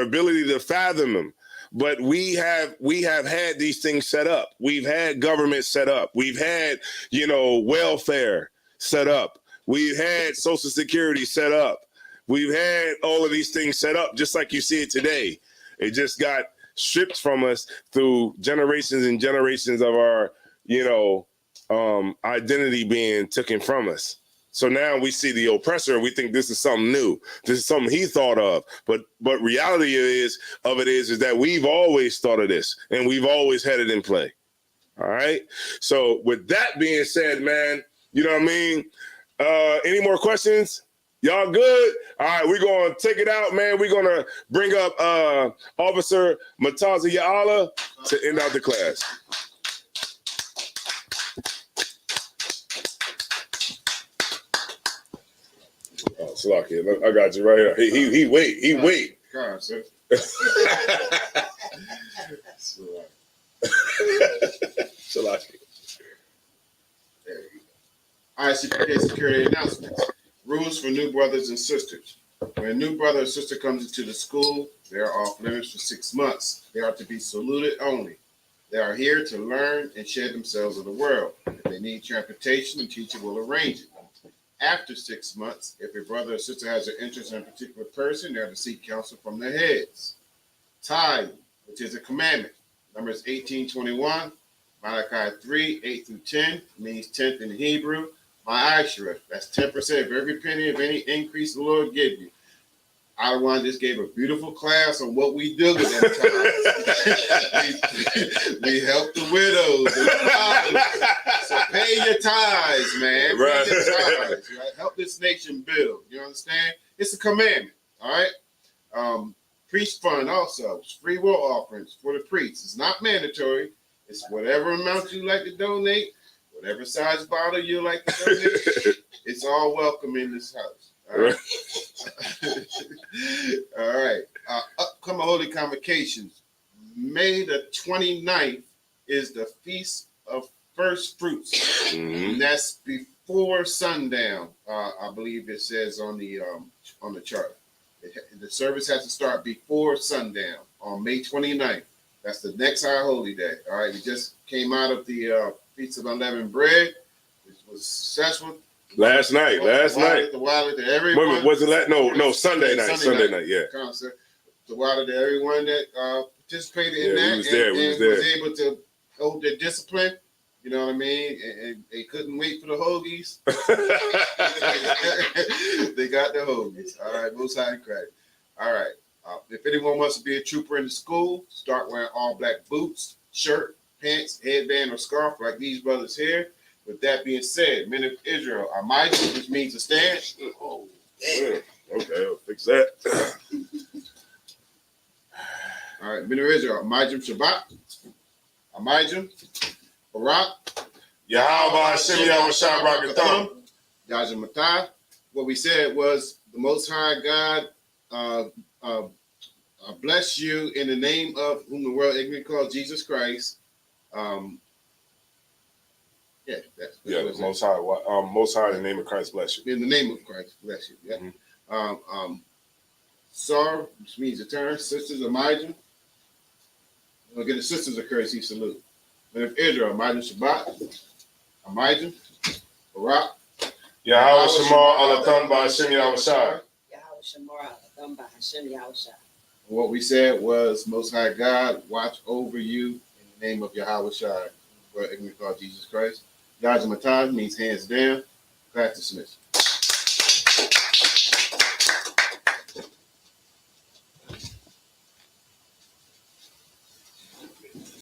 ability to fathom them. But we have had these things set up. We've had government set up. We've had, welfare set up. We've had Social Security set up. We've had all of these things set up, just like you see it today. It just got stripped from us through generations and generations of our, identity being taken from us. So now we see the oppressor and we think this is something new. This is something he thought of. But reality is that we've always thought of this and we've always had it in play. All right. So with that being said, man, you know what I mean? Any more questions? Y'all good? All right, we're going to take it out, man. We're going to bring up Officer Mataza Ya'ala to end out the class. Oh, Salaki, I got you right here. He wait. God, sir. Salaki. There you go. ISUPK security announcements. Rules for new brothers and sisters. When a new brother or sister comes into the school, they are off limits for 6 months. They are to be saluted only. They are here to learn and shed themselves of the world. If they need transportation, the teacher will arrange it. After 6 months, if a brother or sister has an interest in a particular person, they are to seek counsel from their heads. Tithe, which is a commandment. Numbers 18:21, Malachi 3:8-10, means tenth in Hebrew. Ma'ashra, that's 10% of every penny of any increase the Lord give you. Adawan just gave a beautiful class on what we do with that time. we help the widows and the fathers. So pay your tithes, man. Right. Pay your tithes, right? Help this nation build. You understand? It's a commandment. All right. Priest fund also. It's free will offerings for the priests. It's not mandatory. It's whatever amount you like to donate, whatever size bottle you like to donate. It's all welcome in this house. All right. All right. Upcoming holy convocations. May the 29th is the Feast of First Fruits. Mm-hmm. And that's before sundown. I believe it says on the chart. The service has to start before sundown on May 29th. That's the next high holy day. All right. We just came out of the Feast of Unleavened Bread, which was successful. Last night. The wallet to everyone. Wait, was it No, Sunday night. Sunday night, yeah. Concert. The wallet to everyone that participated in that. We was there. Was able to hold their discipline. You know what I mean? And they couldn't wait for the hoagies. They got the hoagies. All right, most high credit. All right. If anyone wants to be a trooper in the school, start wearing all black boots, shirt, pants, headband, or scarf like these brothers here. With that being said, men of Israel, Amijah, which means to stand. Oh, man. Okay, I'll fix that. All right, men of Israel, Amijah Shabbat, Amijah, Barak, Yahweh Hashem Yahweh Shabbat Yahweh Matah. What we said was the Most High God bless you in the name of whom the world ignorantly calls Jesus Christ. The Most High, in the name of Christ, bless you. In the name of Christ, bless you. Yeah. Mm-hmm. Sar, which means to turn. Sisters, Amijah. We'll get the sisters a courtesy salute. Men of Israel, Amijah Shabbat, Amijah, Barak, Yahweh Shemar Alathon by Hashem Yahweh Shai. Yahweh Shemar Alathon by Hashem Yahweh Shai. What we said was, Most High God, watch over you in the name of Yahweh Shai, where ignorant called Jesus Christ. Yahweh Matah means hands down. Class dismissed.